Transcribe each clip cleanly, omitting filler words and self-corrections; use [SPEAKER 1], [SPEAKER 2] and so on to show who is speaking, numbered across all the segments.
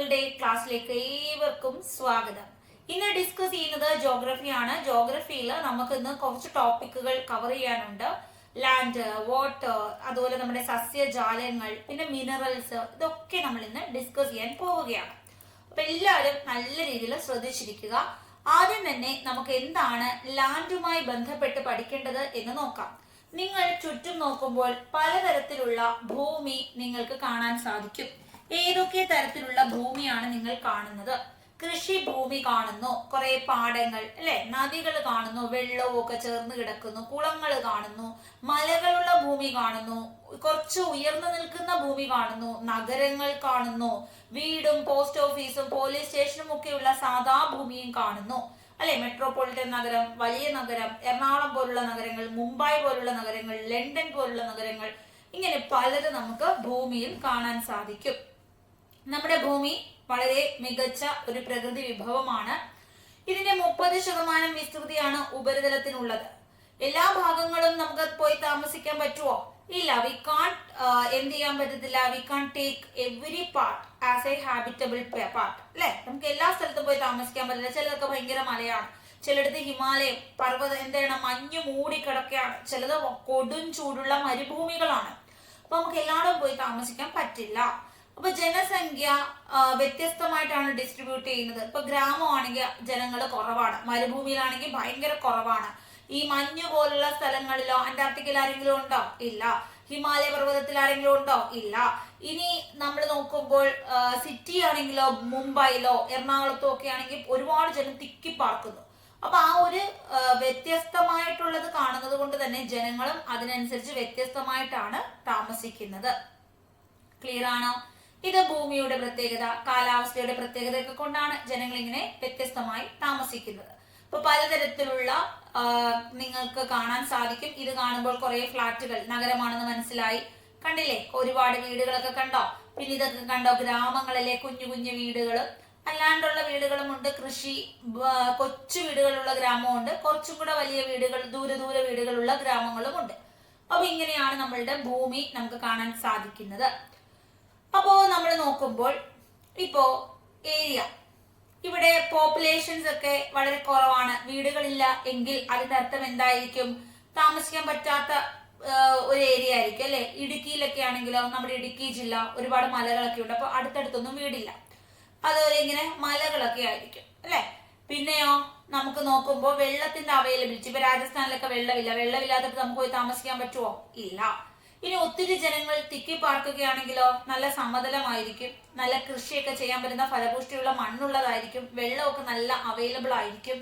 [SPEAKER 1] നമ്മളുടെ ക്ലാസ്സിലേക്ക് ഏവർക്കും സ്വാഗതം. ഇന്ന് ഡിസ്കസ് ചെയ്യുന്നത് ജോഗ്രഫിയാണ്. ജോഗ്രഫിയിൽ നമുക്ക് ഇന്ന് കുറച്ച് ടോപ്പിക്കുകൾ കവർ ചെയ്യാനുണ്ട്. ലാൻഡ്, വാട്ടർ, അതുപോലെ നമ്മുടെ സസ്യജാലങ്ങൾ, പിന്നെ മിനറൽസ്, ഇതൊക്കെ നമ്മൾ ഇന്ന് ഡിസ്കസ് ചെയ്യാൻ പോവുകയാണ്. അപ്പൊ എല്ലാവരും നല്ല രീതിയിൽ ശ്രദ്ധിച്ചിരിക്കുക. ആദ്യം തന്നെ നമുക്ക് എന്താണ് ലാൻഡുമായി ബന്ധപ്പെട്ട് പഠിക്കേണ്ടത് എന്ന് നോക്കാം. നിങ്ങൾ ചുറ്റും നോക്കുമ്പോൾ പലതരത്തിലുള്ള ഭൂമി നിങ്ങൾക്ക് കാണാൻ സാധിക്കും. ഏതൊക്കെ തരത്തിലുള്ള ഭൂമിയാണ് നിങ്ങൾ കാണുന്നത്? കൃഷി ഭൂമി കാണുന്നു, കുറെ പാടങ്ങൾ അല്ലെ, നദികൾ കാണുന്നു, വെള്ളവും ഒക്കെ ചേർന്ന് കിടക്കുന്നു, കുളങ്ങൾ കാണുന്നു, മലകളുള്ള ഭൂമി കാണുന്നു, കുറച്ച് ഉയർന്നു നിൽക്കുന്ന ഭൂമി കാണുന്നു, നഗരങ്ങൾ കാണുന്നു, വീടും പോസ്റ്റ് ഓഫീസും പോലീസ് സ്റ്റേഷനും ഒക്കെയുള്ള സാധാ ഭൂമിയും കാണുന്നു അല്ലെ. മെട്രോപൊളിറ്റൻ നഗരം, വലിയ നഗരം, എറണാകുളം പോലുള്ള നഗരങ്ങൾ, മുംബൈ പോലുള്ള നഗരങ്ങൾ, ലണ്ടൻ പോലുള്ള നഗരങ്ങൾ, ഇങ്ങനെ പലത് നമുക്ക് ഭൂമിയിൽ കാണാൻ സാധിക്കും. നമ്മുടെ ഭൂമി വളരെ മികച്ച ഒരു പ്രകൃതി വിഭവമാണ്. ഇതിന്റെ 30% വിസ്തൃതിയാണ് ഉപരിതലത്തിനുള്ളത്. എല്ലാ ഭാഗങ്ങളും നമുക്ക് പോയി താമസിക്കാൻ പറ്റുമോ? ഇല്ല. വി കാൺ എന്ത് ചെയ്യാൻ പറ്റത്തില്ല. We can take every part as a habitable part അല്ലെ. നമുക്ക് എല്ലാ സ്ഥലത്തും പോയി താമസിക്കാൻ പറ്റില്ല. ചിലതൊക്കെ ഭയങ്കര മലയാണ്, ചിലടത്ത് ഹിമാലയം പർവ്വതം എന്താണ് മഞ്ഞ് മൂടിക്കിടക്കുകയാണ്, ചിലത് കൊടും ചൂടുള്ള മരുഭൂമികളാണ്. അപ്പൊ നമുക്ക് എല്ലായിടവും പോയി താമസിക്കാൻ പറ്റില്ല. അപ്പൊ ജനസംഖ്യ വ്യത്യസ്തമായിട്ടാണ് ഡിസ്ട്രിബ്യൂട്ട് ചെയ്യുന്നത്. ഇപ്പൊ ഗ്രാമമാണെങ്കിൽ ജനങ്ങൾ കുറവാണ്, മരുഭൂമിയിലാണെങ്കിൽ ഭയങ്കര കുറവാണ്. ഈ മഞ്ഞു പോലുള്ള സ്ഥലങ്ങളിലോ അന്റാർട്ടിക്കയിൽ ആരെങ്കിലും ഉണ്ടോ? ഇല്ല. ഹിമാലയ പർവ്വതത്തിൽ ആരെങ്കിലും ഉണ്ടോ? ഇല്ല. ഇനി നമ്മൾ നോക്കുമ്പോൾ സിറ്റി ആണെങ്കിലോ മുംബൈയിലോ എറണാകുളത്തോ ഒക്കെ ആണെങ്കിൽ ഒരുപാട് ജനം തിക്കി പാർക്കുന്നു. അപ്പൊ ആ ഒരു വ്യത്യസ്തമായിട്ടുള്ളത് കാണുന്നത് കൊണ്ട് തന്നെ ജനങ്ങളും അതിനനുസരിച്ച് വ്യത്യസ്തമായിട്ടാണ് താമസിക്കുന്നത്. ക്ലിയർ ആണോ? ഇത് ഭൂമിയുടെ പ്രത്യേകത, കാലാവസ്ഥയുടെ പ്രത്യേകതയൊക്കെ കൊണ്ടാണ് ജനങ്ങൾ ഇങ്ങനെ വ്യത്യസ്തമായി താമസിക്കുന്നത്. ഇപ്പൊ പലതരത്തിലുള്ള നിങ്ങൾക്ക് കാണാൻ സാധിക്കും. ഇത് കാണുമ്പോൾ കുറെ ഫ്ലാറ്റുകൾ, നഗരമാണെന്ന് മനസ്സിലായി. കണ്ടില്ലേ? ഒരുപാട് വീടുകളൊക്കെ കണ്ടോ? പിന്നെ ഇതൊക്കെ കണ്ടോ? ഗ്രാമങ്ങളിലെ കുഞ്ഞു കുഞ്ഞു വീടുകൾ, അല്ലാണ്ടുള്ള വീടുകളും ഉണ്ട്. കൃഷി, കൊച്ചു വീടുകളുള്ള ഗ്രാമമുണ്ട്, കുറച്ചും കൂടെ വലിയ വീടുകൾ, ദൂരെ ദൂരെ വീടുകളുള്ള ഗ്രാമങ്ങളും ഉണ്ട്. അപ്പൊ ഇങ്ങനെയാണ് നമ്മളുടെ ഭൂമി നമുക്ക് കാണാൻ സാധിക്കുന്നത്. അപ്പോ നമ്മൾ നോക്കുമ്പോൾ ഇപ്പോ ഏരിയ, ഇവിടെ പോപ്പുലേഷൻസ് ഒക്കെ വളരെ കുറവാണ്, വീടുകളില്ല എങ്കിൽ അതിന്റെ അർത്ഥം എന്തായിരിക്കും? താമസിക്കാൻ പറ്റാത്ത ഒരു ഏരിയ ആയിരിക്കും അല്ലെ. ഇടുക്കിയിലൊക്കെ ആണെങ്കിലോ, നമ്മുടെ ഇടുക്കി ജില്ല ഒരുപാട് മലകളൊക്കെ ഉണ്ട്. അപ്പൊ അടുത്തടുത്തൊന്നും വീടില്ല, അതുപോലെ ഇങ്ങനെ മലകളൊക്കെ ആയിരിക്കും അല്ലെ. പിന്നെയോ നമുക്ക് നോക്കുമ്പോൾ വെള്ളത്തിന്റെ അവൈലബിലിറ്റി, ഇപ്പൊ രാജസ്ഥാനിലൊക്കെ വെള്ളമില്ലാത്തപ്പോൾ നമുക്ക് പോയി താമസിക്കാൻ പറ്റുമോ? ഇല്ല. ഇനി ഒത്തിരി ജനങ്ങൾ തിക്കി പാർക്കുകയാണെങ്കിലോ നല്ല സമതലമായിരിക്കും, നല്ല കൃഷിയൊക്കെ ചെയ്യാൻ പറ്റുന്ന ഫലപുഷ്ടിയുള്ള മണ്ണുള്ളതായിരിക്കും, വെള്ളമൊക്കെ നല്ല അവൈലബിൾ ആയിരിക്കും.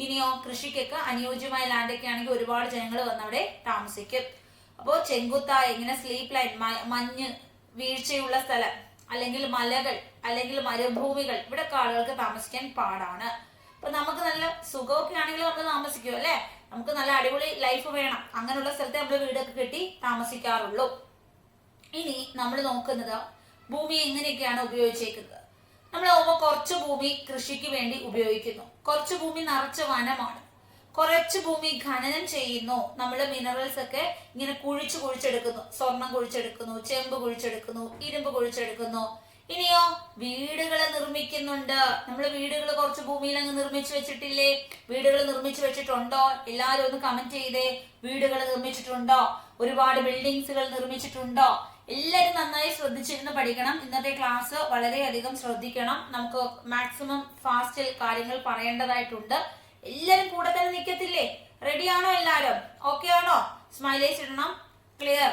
[SPEAKER 1] ഇനിയോ കൃഷിക്കൊക്കെ അനുയോജ്യമായ ലാൻഡൊക്കെ ആണെങ്കിൽ ഒരുപാട് ജനങ്ങൾ വന്നവിടെ താമസിക്കും. അപ്പോൾ ചെങ്കുത്തായ ഇങ്ങനെ സ്ലീപ്പ് ലൈൻ, മഞ്ഞ് വീഴ്ചയുള്ള സ്ഥലം, അല്ലെങ്കിൽ മലകൾ, അല്ലെങ്കിൽ മരുഭൂമികൾ, ഇവിടെ ആളുകൾക്ക് താമസിക്കാൻ പാടാണ്. അപ്പൊ നമുക്ക് നല്ല സുഖമൊക്കെ ആണെങ്കിലും നമ്മൾ താമസിക്കും അല്ലെ. നമുക്ക് നല്ല അടിപൊളി ലൈഫ് വേണം, അങ്ങനെയുള്ള സ്ഥലത്ത് നമ്മൾ വീടൊക്കെ കെട്ടി താമസിക്കാറുള്ളൂ. ഇനി നമ്മൾ നോക്കുന്നത് ഭൂമി എങ്ങനെയൊക്കെയാണ് ഉപയോഗിച്ചേക്കുന്നത്. നമ്മൾ കുറച്ച് ഭൂമി കൃഷിക്ക് വേണ്ടി ഉപയോഗിക്കുന്നു, കുറച്ച് ഭൂമി നിറച്ച് വനമാണ്, കുറച്ച് ഭൂമി ഖനനം ചെയ്യുന്നു. നമ്മൾ മിനറൽസ് ഒക്കെ ഇങ്ങനെ കുഴിച്ചെടുക്കുന്നു. സ്വർണം കുഴിച്ചെടുക്കുന്നു, ചെമ്പ് കുഴിച്ചെടുക്കുന്നു, ഇരുമ്പ് കുഴിച്ചെടുക്കുന്നു. ഇനിയോ വീടുകൾ നിർമ്മിക്കുന്നുണ്ട്. നമ്മൾ വീടുകൾ കുറച്ച് ഭൂമിയിൽ അങ്ങ് നിർമ്മിച്ചു വെച്ചിട്ടില്ലേ? വീടുകൾ നിർമ്മിച്ചു വെച്ചിട്ടുണ്ടോ? എല്ലാവരും ഒന്ന് കമന്റ് ചെയ്തേ. വീടുകൾ നിർമ്മിച്ചിട്ടുണ്ടോ? ഒരുപാട് ബിൽഡിങ്സുകൾ നിർമ്മിച്ചിട്ടുണ്ടോ? എല്ലാവരും നന്നായി ശ്രദ്ധിച്ചിരുന്ന് പഠിക്കണം. ഇന്നത്തെ ക്ലാസ് വളരെയധികം ശ്രദ്ധിക്കണം. നമുക്ക് മാക്സിമം ഫാസ്റ്റിൽ കാര്യങ്ങൾ പറയേണ്ടതായിട്ടുണ്ട്. എല്ലാരും കൂടെ തന്നെ നിൽക്കത്തില്ലേ? റെഡിയാണോ എല്ലാരും? ഓക്കെ ആണോ? സ്മൈലേസ് ഇടണം. ക്ലിയർ?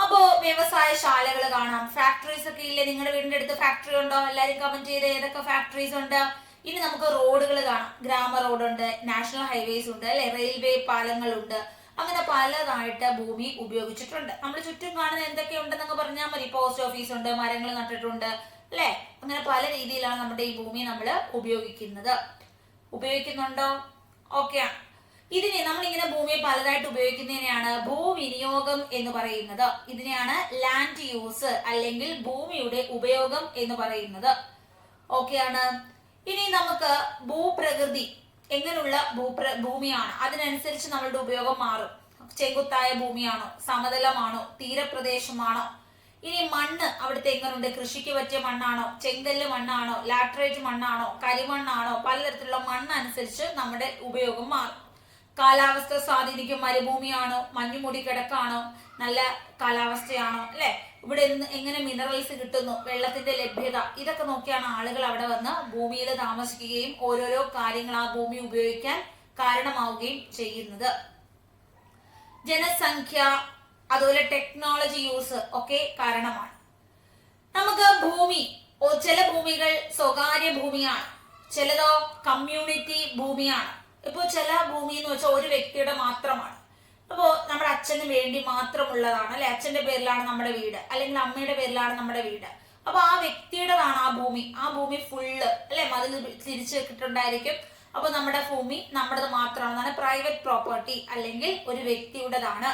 [SPEAKER 1] അപ്പോ വ്യവസായശാലകൾ കാണാം, ഫാക്ടറീസ് ഒക്കെ ഇല്ലേ? നിങ്ങളുടെ വീടിന്റെ അടുത്ത് ഫാക്ടറി ഉണ്ടോ? എല്ലാരും കമന്റ് ചെയ്ത് ഏതൊക്കെ ഫാക്ടറീസ് ഉണ്ട്. ഇനി നമുക്ക് റോഡുകൾ കാണാം. ഗ്രാമ റോഡുണ്ട്, നാഷണൽ ഹൈവേസ് ഉണ്ട് അല്ലെ, റെയിൽവേ പാലങ്ങളുണ്ട്. അങ്ങനെ പലതായിട്ട് ഭൂമി ഉപയോഗിച്ചിട്ടുണ്ട്. നമ്മൾ ചുറ്റും കാണുന്ന എന്തൊക്കെ ഉണ്ടെന്നൊക്കെ പറഞ്ഞാൽ മതി. പോസ്റ്റ് ഓഫീസ് ഉണ്ട്, മരങ്ങൾ നട്ടിട്ടുണ്ട് അല്ലെ. അങ്ങനെ പല രീതിയിലാണ് നമ്മുടെ ഈ ഭൂമി നമ്മൾ ഉപയോഗിക്കുന്നുണ്ടോ? ഓക്കെ. ഇതിനെ നമ്മളിങ്ങനെ ഭൂമിയെ പലതായിട്ട് ഉപയോഗിക്കുന്നതിനെയാണ് ഭൂവിനിയോഗം എന്ന് പറയുന്നത്. ഇതിനെയാണ് ലാൻഡ് യൂസ് അല്ലെങ്കിൽ ഭൂമിയുടെ ഉപയോഗം എന്ന് പറയുന്നത്. ഓക്കെ ആണ്. ഇനി നമുക്ക് ഭൂപ്രകൃതി എങ്ങനെയുള്ള ഭൂമിയാണ്, അതിനനുസരിച്ച് നമ്മളുടെ ഉപയോഗം മാറും. ചെങ്കുത്തായ ഭൂമിയാണോ, സമതലമാണോ, തീരപ്രദേശമാണോ, ഇനി മണ്ണ് അവിടുത്തെ എങ്ങനെയുണ്ട്? കൃഷിക്ക് പറ്റിയ മണ്ണാണോ, ചെങ്കല്ല് മണ്ണാണോ, ലാറ്ററൈറ്റ് മണ്ണാണോ, കരിമണ്ണാണോ? പലതരത്തിലുള്ള മണ്ണ് അനുസരിച്ച് നമ്മുടെ ഉപയോഗം മാറും. കാലാവസ്ഥ സ്വാധീനിക്കും. മരുഭൂമിയാണോ, മഞ്ഞുമൂടി കിടക്കാണോ, നല്ല കാലാവസ്ഥയാണോ, അല്ലെ? ഇവിടെ എങ്ങനെ മിനറൽസ് കിട്ടുന്നു, വെള്ളത്തിന്റെ ലഭ്യത, ഇതൊക്കെ നോക്കിയാണ് ആളുകൾ അവിടെ വന്ന് ഭൂമിയിൽ താമസിക്കുകയും ഓരോരോ കാര്യങ്ങൾ ആ ഭൂമി ഉപയോഗിക്കാൻ കാരണമാവുകയും ചെയ്യുന്നത്. ജനസംഖ്യ, അതുപോലെ ടെക്നോളജി യൂസ് ഒക്കെ കാരണമാണ്. നമുക്ക് ഭൂമി, ചില ഭൂമികൾ സ്വകാര്യ ഭൂമിയാണ്, ചിലതോ കമ്മ്യൂണിറ്റി ഭൂമിയാണ്. ഇപ്പൊ ചില ഭൂമി എന്ന് വെച്ചാൽ ഒരു വ്യക്തിയുടെ മാത്രമാണ്. അപ്പോ നമ്മുടെ അച്ഛന് വേണ്ടി മാത്രമുള്ളതാണ്, അല്ലെ? അച്ഛന്റെ പേരിലാണ് നമ്മുടെ വീട്, അല്ലെങ്കിൽ അമ്മയുടെ പേരിലാണ് നമ്മുടെ വീട്. അപ്പൊ ആ വ്യക്തിയുടേതാണ് ആ ഭൂമി. ആ ഭൂമി ഫുള്ള്, അല്ലെ, മതിൽ തിരിച്ചു വെച്ചിട്ടുണ്ടായിരിക്കും. അപ്പൊ നമ്മുടെ ഭൂമി നമ്മുടേത് മാത്രമാണ്, പ്രൈവറ്റ് പ്രോപ്പർട്ടി, അല്ലെങ്കിൽ ഒരു വ്യക്തിയുടേതാണ്.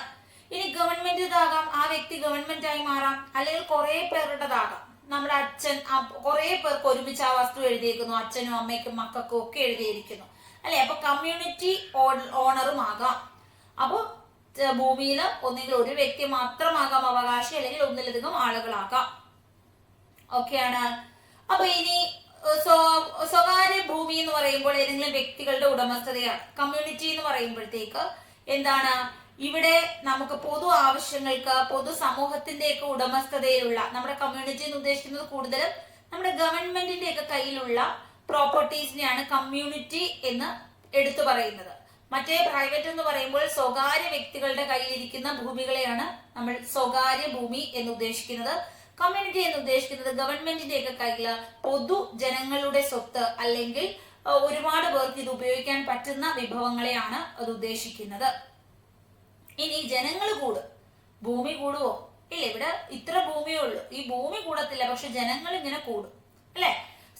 [SPEAKER 1] ഇനി ഗവൺമെന്റിതാകാം, ആ വ്യക്തി ഗവൺമെന്റ് ആയി മാറാം, അല്ലെങ്കിൽ കുറെ പേരുടേതാകാം. നമ്മുടെ അച്ഛൻ, കുറെ പേർക്ക് ഒരുമിച്ച് ആ വസ്തു എഴുതിയിരിക്കുന്നു, അച്ഛനും അമ്മയ്ക്കും മക്കൾക്കും ഒക്കെ എഴുതിയിരിക്കുന്നു, അല്ലെ? അപ്പൊ കമ്മ്യൂണിറ്റി ഓണറും ആകാം. അപ്പൊ ഭൂമിയിൽ ഒന്നെങ്കിൽ ഒരു വ്യക്തി മാത്രമാകാം അവകാശി, അല്ലെങ്കിൽ ഒന്നിലധികം ആളുകളാകാം. ഓക്കെയാണ്. അപ്പൊ ഇനി സ്വകാര്യ ഭൂമി എന്ന് പറയുമ്പോൾ ഏതെങ്കിലും വ്യക്തികളുടെ ഉടമസ്ഥതയാണ്. കമ്മ്യൂണിറ്റി എന്ന് പറയുമ്പോഴത്തേക്ക് എന്താണ്? ഇവിടെ നമുക്ക് പൊതു ആവശ്യങ്ങൾക്ക്, പൊതു സമൂഹത്തിന്റെ ഒക്കെ ഉടമസ്ഥതയിലുള്ള, നമ്മുടെ കമ്മ്യൂണിറ്റി എന്ന് ഉദ്ദേശിക്കുന്നത് കൂടുതലും നമ്മുടെ ഗവൺമെന്റിന്റെ ഒക്കെ കയ്യിലുള്ള പ്രോപ്പർട്ടീസിനെയാണ് കമ്മ്യൂണിറ്റി എന്ന് എടുത്തു പറയുന്നത്. മറ്റേ പ്രൈവറ്റ് എന്ന് പറയുമ്പോൾ സ്വകാര്യ വ്യക്തികളുടെ കയ്യിലിരിക്കുന്ന ഭൂമികളെയാണ് നമ്മൾ സ്വകാര്യ ഭൂമി എന്ന് ഉദ്ദേശിക്കുന്നത്. കമ്മ്യൂണിറ്റി എന്ന് ഉദ്ദേശിക്കുന്നത് ഗവൺമെന്റിന്റെ ഒക്കെ കയ്യില് പൊതു ജനങ്ങളുടെ സ്വത്ത്, അല്ലെങ്കിൽ ഒരുപാട് പേർക്ക് ഇത് ഉപയോഗിക്കാൻ പറ്റുന്ന വിഭവങ്ങളെയാണ് അത് ഉദ്ദേശിക്കുന്നത്. ഇനി ജനങ്ങൾ കൂടും, ഭൂമി കൂടുവോ? ഇല്ല, ഇവിടെ ഇത്ര ഭൂമിയേ ഉള്ളൂ, ഈ ഭൂമി കൂടത്തില്ല, പക്ഷെ ജനങ്ങൾ ഇങ്ങനെ കൂടും, അല്ലെ?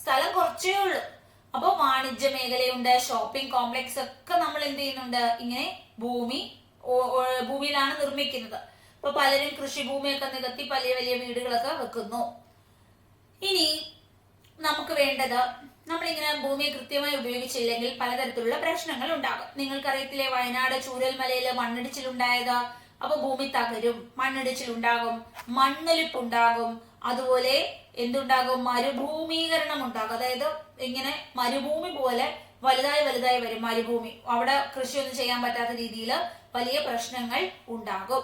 [SPEAKER 1] സ്ഥലം കുറച്ചേ ഉള്ളൂ. അപ്പൊ വാണിജ്യ മേഖലയുണ്ട്, ഷോപ്പിംഗ് കോംപ്ലക്സ് ഒക്കെ നമ്മൾ എന്ത് ചെയ്യുന്നുണ്ട്? ഇങ്ങനെ ഭൂമിയിലാണ് നിർമ്മിക്കുന്നത്. ഇപ്പൊ പലരും കൃഷിഭൂമിയൊക്കെ നികത്തി വലിയ വലിയ വീടുകളൊക്കെ വെക്കുന്നു. ഇനി നമുക്ക് വേണ്ടത്, നമ്മളിങ്ങനെ ഭൂമിയെ കൃത്യമായി ഉപയോഗിച്ചില്ലെങ്കിൽ പലതരത്തിലുള്ള പ്രശ്നങ്ങൾ ഉണ്ടാകും. നിങ്ങൾക്കറിയത്തില്ലേ, വയനാട് ചൂരൽമലയില് മണ്ണിടിച്ചിലുണ്ടായത്? അപ്പൊ ഭൂമി തകരും, മണ്ണിടിച്ചിലുണ്ടാകും, മണ്ണൊലിപ്പുണ്ടാകും, അതുപോലെ എന്തുണ്ടാകും? മരുഭൂമീകരണം ഉണ്ടാകും. അതായത് ഇങ്ങനെ മരുഭൂമി പോലെ വലുതായി വലുതായി വരും മരുഭൂമി. അവിടെ കൃഷിയൊന്നും ചെയ്യാൻ പറ്റാത്ത രീതിയിൽ വലിയ പ്രശ്നങ്ങൾ ഉണ്ടാകും.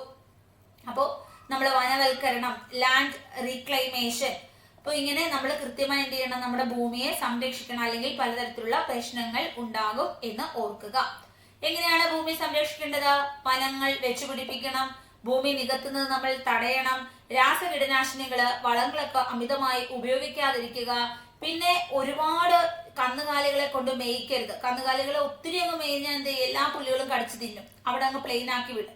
[SPEAKER 1] അപ്പോ നമ്മൾ വനവൽക്കരണം, ലാൻഡ് റീക്ലൈമേഷൻ, അപ്പൊ ഇങ്ങനെ നമ്മൾ കൃത്യമായി എന്ത് ചെയ്യണം? നമ്മുടെ ഭൂമിയെ സംരക്ഷിക്കണം, അല്ലെങ്കിൽ പലതരത്തിലുള്ള പ്രശ്നങ്ങൾ ഉണ്ടാകും എന്ന് ഓർക്കുക. എങ്ങനെയാണ് ഭൂമി സംരക്ഷിക്കേണ്ടത്? വനങ്ങൾ വെച്ചുപിടിപ്പിക്കണം, ഭൂമി നികത്തുന്നത് നമ്മൾ തടയണം, രാസകീടനാശിനികള്, വളങ്ങളൊക്കെ അമിതമായി ഉപയോഗിക്കാതിരിക്കുക. പിന്നെ ഒരുപാട് കന്നുകാലികളെ കൊണ്ട് മേയ്ക്കരുത്. കന്നുകാലികളെ ഒത്തിരി അങ്ങ് മേയ്ഞ്ഞാൽ എന്ത് ചെയ്യും? എല്ലാ പുല്ലുകളും കടിച്ചു തിന്നും, അവിടെ അങ്ങ് പ്ലെയിൻ ആക്കി വിടും.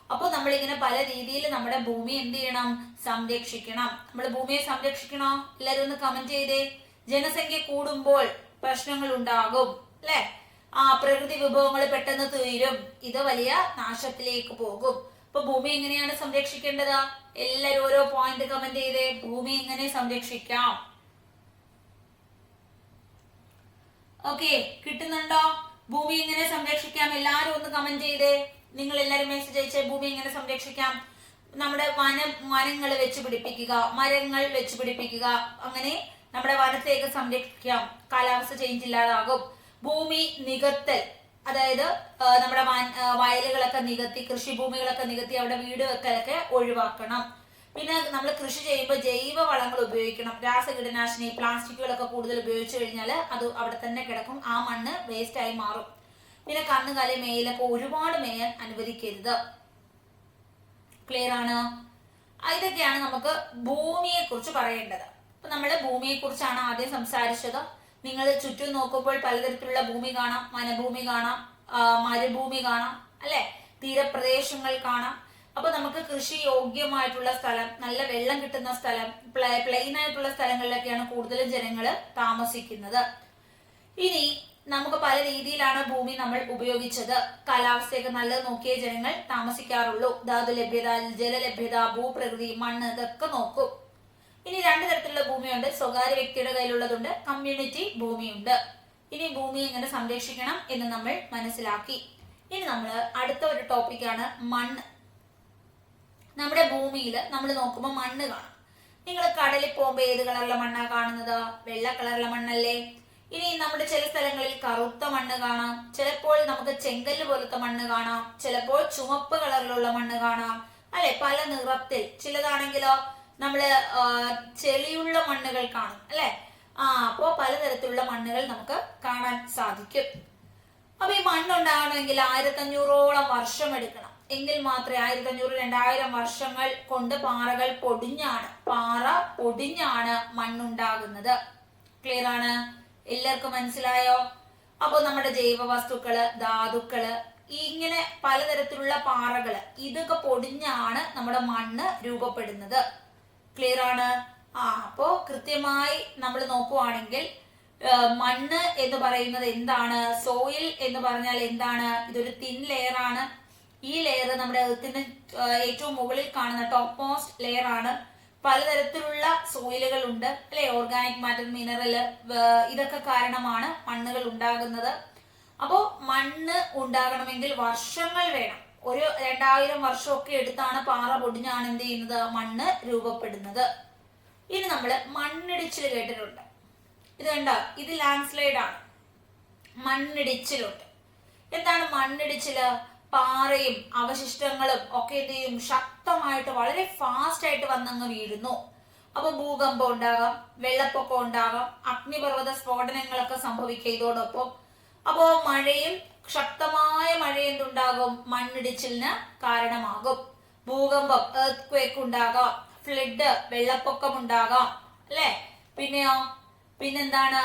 [SPEAKER 1] അപ്പൊ നമ്മളിങ്ങനെ പല രീതിയിൽ നമ്മുടെ ഭൂമി എന്ത് ചെയ്യണം? സംരക്ഷിക്കണം. നമ്മൾ ഭൂമിയെ സംരക്ഷിക്കണോ? എല്ലാവരും ഒന്ന് കമന്റ് ചെയ്തേ. ജനസംഖ്യ കൂടുമ്പോൾ പ്രശ്നങ്ങൾ ഉണ്ടാകും, അല്ലെ? പ്രകൃതി വിഭവങ്ങൾ പെട്ടെന്ന് തീരും, ഇത് വലിയ നാശത്തിലേക്ക് പോകും. അപ്പൊ ഭൂമി എങ്ങനെയാണ് സംരക്ഷിക്കേണ്ടത്? എല്ലാരും ഓരോ പോയിന്റ് കമന്റ് ചെയ്തേ. ഭൂമി എങ്ങനെ സംരക്ഷിക്കാം? ഓക്കെ, കിട്ടുന്നുണ്ടോ? ഭൂമി എങ്ങനെ സംരക്ഷിക്കാം? എല്ലാരും ഒന്ന് കമന്റ് ചെയ്തേ. നിങ്ങൾ എല്ലാരും മെസ്സേജ് അയച്ചേ. ഭൂമി എങ്ങനെ സംരക്ഷിക്കാം? നമ്മുടെ വനങ്ങൾ വെച്ച് പിടിപ്പിക്കുക, മരങ്ങൾ വെച്ച് പിടിപ്പിക്കുക, അങ്ങനെ നമ്മുടെ വനത്തേക്ക് സംരക്ഷിക്കാം. കാലാവസ്ഥ ചേഞ്ച് ഇല്ലാതാകും. ഭൂമി നികത്തൽ, അതായത് നമ്മുടെ വയലുകളൊക്കെ നികത്തി, കൃഷിഭൂമികളൊക്കെ നികത്തി അവിടെ വീട് വെക്കലൊക്കെ ഒഴിവാക്കണം. പിന്നെ നമ്മൾ കൃഷി ചെയ്യുമ്പോൾ ജൈവ വളങ്ങൾ ഉപയോഗിക്കണം. രാസകീടനാശിനി, പ്ലാസ്റ്റിക്കുകളൊക്കെ കൂടുതൽ ഉപയോഗിച്ചു കഴിഞ്ഞാൽ അത് അവിടെ തന്നെ കിടക്കും, ആ മണ്ണ് വേസ്റ്റ് ആയി മാറും. പിന്നെ കന്നുകാലി മേയിലൊക്കെ ഒരുപാട് മേയാൻ അനുവദിക്കരുത്. ക്ലിയർ ആണ്? ഇതൊക്കെയാണ് നമുക്ക് ഭൂമിയെ കുറിച്ച് പറയേണ്ടത്. അപ്പൊ നമ്മൾ ഭൂമിയെ കുറിച്ചാണ് ആദ്യം സംസാരിച്ചത്. നിങ്ങൾ ചുറ്റും നോക്കുമ്പോൾ പലതരത്തിലുള്ള ഭൂമി കാണാം. വനഭൂമി കാണാം, മരുഭൂമി കാണാം, അല്ലെ? തീരപ്രദേശങ്ങൾ കാണാം. അപ്പൊ നമുക്ക് കൃഷി യോഗ്യമായിട്ടുള്ള സ്ഥലം, നല്ല വെള്ളം കിട്ടുന്ന സ്ഥലം, പ്ലെയിൻ ആയിട്ടുള്ള സ്ഥലങ്ങളിലൊക്കെയാണ് കൂടുതലും ജനങ്ങൾ താമസിക്കുന്നത്. ഇനി നമുക്ക് പല രീതിയിലാണ് ഭൂമി നമ്മൾ ഉപയോഗിച്ചത്. കാലാവസ്ഥയൊക്കെ നല്ലത് നോക്കിയേ ജനങ്ങൾ താമസിക്കാറുള്ളൂ. ധാതു ലഭ്യത, ജലലഭ്യത, ഭൂപ്രകൃതി, മണ്ണ്, ഇതൊക്കെ നോക്കും. ഇനി രണ്ടു തരത്തിലുള്ള ഭൂമിയുണ്ട്. സ്വകാര്യ വ്യക്തിയുടെ കയ്യിലുള്ളതുണ്ട്, കമ്മ്യൂണിറ്റി ഭൂമിയുണ്ട്. ഇനി ഭൂമി എങ്ങനെ സംരക്ഷിക്കണം എന്ന് നമ്മൾ മനസ്സിലാക്കി. ഇനി നമ്മൾ അടുത്ത ഒരു ടോപ്പിക്കാണ് മണ്ണ്. നമ്മുടെ ഭൂമിയിൽ നമ്മൾ നോക്കുമ്പോൾ മണ്ണ് കാണാം. നിങ്ങൾ കടലിൽ പോകുമ്പോൾ ഏത് കളറിലെ മണ്ണാ കാണുന്നത്? വെള്ള കളറിലെ മണ്ണല്ലേ. ഇനി നമ്മുടെ ചില സ്ഥലങ്ങളിൽ കറുത്ത മണ്ണ് കാണാം, ചിലപ്പോൾ നമുക്ക് ചെങ്കല്ല് പോലത്തെ മണ്ണ് കാണാം, ചിലപ്പോൾ ചുമപ്പ് കളറിലുള്ള മണ്ണ് കാണാം, അല്ലെ? പല നിറത്തിൽ. ചിലതാണെങ്കിലോ നമ്മള് ചെളിയുള്ള മണ്ണുകൾ കാണും, അല്ലെ? അപ്പോ പലതരത്തിലുള്ള മണ്ണുകൾ നമുക്ക് കാണാൻ സാധിക്കും. അപ്പൊ ഈ മണ്ണുണ്ടാകണമെങ്കിൽ 1500ഓളം വർഷം എടുക്കണം. എങ്കിൽ മാത്രമേ 1500-2000 വർഷങ്ങൾ കൊണ്ട് പാറ പൊടിഞ്ഞാണ് മണ്ണുണ്ടാകുന്നത്. ക്ലിയർ ആണ്? എല്ലാവർക്കും മനസ്സിലായോ? അപ്പൊ നമ്മുടെ ജൈവ വസ്തുക്കള്, ധാതുക്കള്, ഇങ്ങനെ പലതരത്തിലുള്ള പാറകള്, ഇതൊക്കെ പൊടിഞ്ഞാണ് നമ്മുടെ മണ്ണ് രൂപപ്പെടുന്നത്. ക്ലിയർ ആണ്? അപ്പോ കൃത്യമായി നമ്മൾ നോക്കുവാണെങ്കിൽ മണ്ണ് എന്ന് പറയുന്നത് എന്താണ്? സോയിൽ എന്ന് പറഞ്ഞാൽ എന്താണ്? ഇതൊരു തിൻ ലെയർ ആണ്. ഈ ലെയർ നമ്മുടെ എർത്തിന് ഏറ്റവും മുകളിൽ കാണുന്ന ടോപ്പ് മോസ്റ്റ് ലെയർ ആണ്. പലതരത്തിലുള്ള സോയിലുകൾ ഉണ്ട്, അല്ലെ? ഓർഗാനിക് മാറ്റർ, മിനറൽ, ഇതൊക്കെ കാരണമാണ് മണ്ണുകൾ ഉണ്ടാകുന്നത്. അപ്പോ മണ്ണ് ഉണ്ടാകണമെങ്കിൽ വർഷങ്ങൾ വേണം. ഒരു 2000 വർഷമൊക്കെ എടുത്താണ് പാറ പൊടിഞ്ഞാണ് എന്ത് ചെയ്യുന്നത്? മണ്ണ് രൂപപ്പെടുന്നത്. ഇനി നമ്മൾ മണ്ണിടിച്ചിൽ കേട്ടിട്ടുണ്ട്. ഇത് കണ്ടോ? ഇത് ലാൻഡ് സ്ലൈഡ് ആണ്. മണ്ണിടിച്ചിലുണ്ട്. എന്താണ് മണ്ണിടിച്ചില്? പാറയും അവശിഷ്ടങ്ങളും ഒക്കെ എന്ത് ചെയ്യും? ശക്തമായിട്ട് വളരെ ഫാസ്റ്റ് ആയിട്ട് വന്നങ്ങ് വീഴുന്നു. അപ്പൊ ഭൂകമ്പം ഉണ്ടാകാം, വെള്ളപ്പൊക്കം ഉണ്ടാകാം, അഗ്നിപർവ്വത സ്ഫോടനങ്ങളൊക്കെ സംഭവിക്കുക ഇതോടൊപ്പം. അപ്പോ മഴയും, ശക്തമായ മഴ എന്തുണ്ടാകും? മണ്ണിടിച്ചിലിന് കാരണമാകും. ഭൂകമ്പം, എർത്ത് ക്വേക്ക് ഉണ്ടാകാം, ഫ്ലഡ്, വെള്ളപ്പൊക്കം ഉണ്ടാകാം, അല്ലെ? പിന്നെന്താണ്?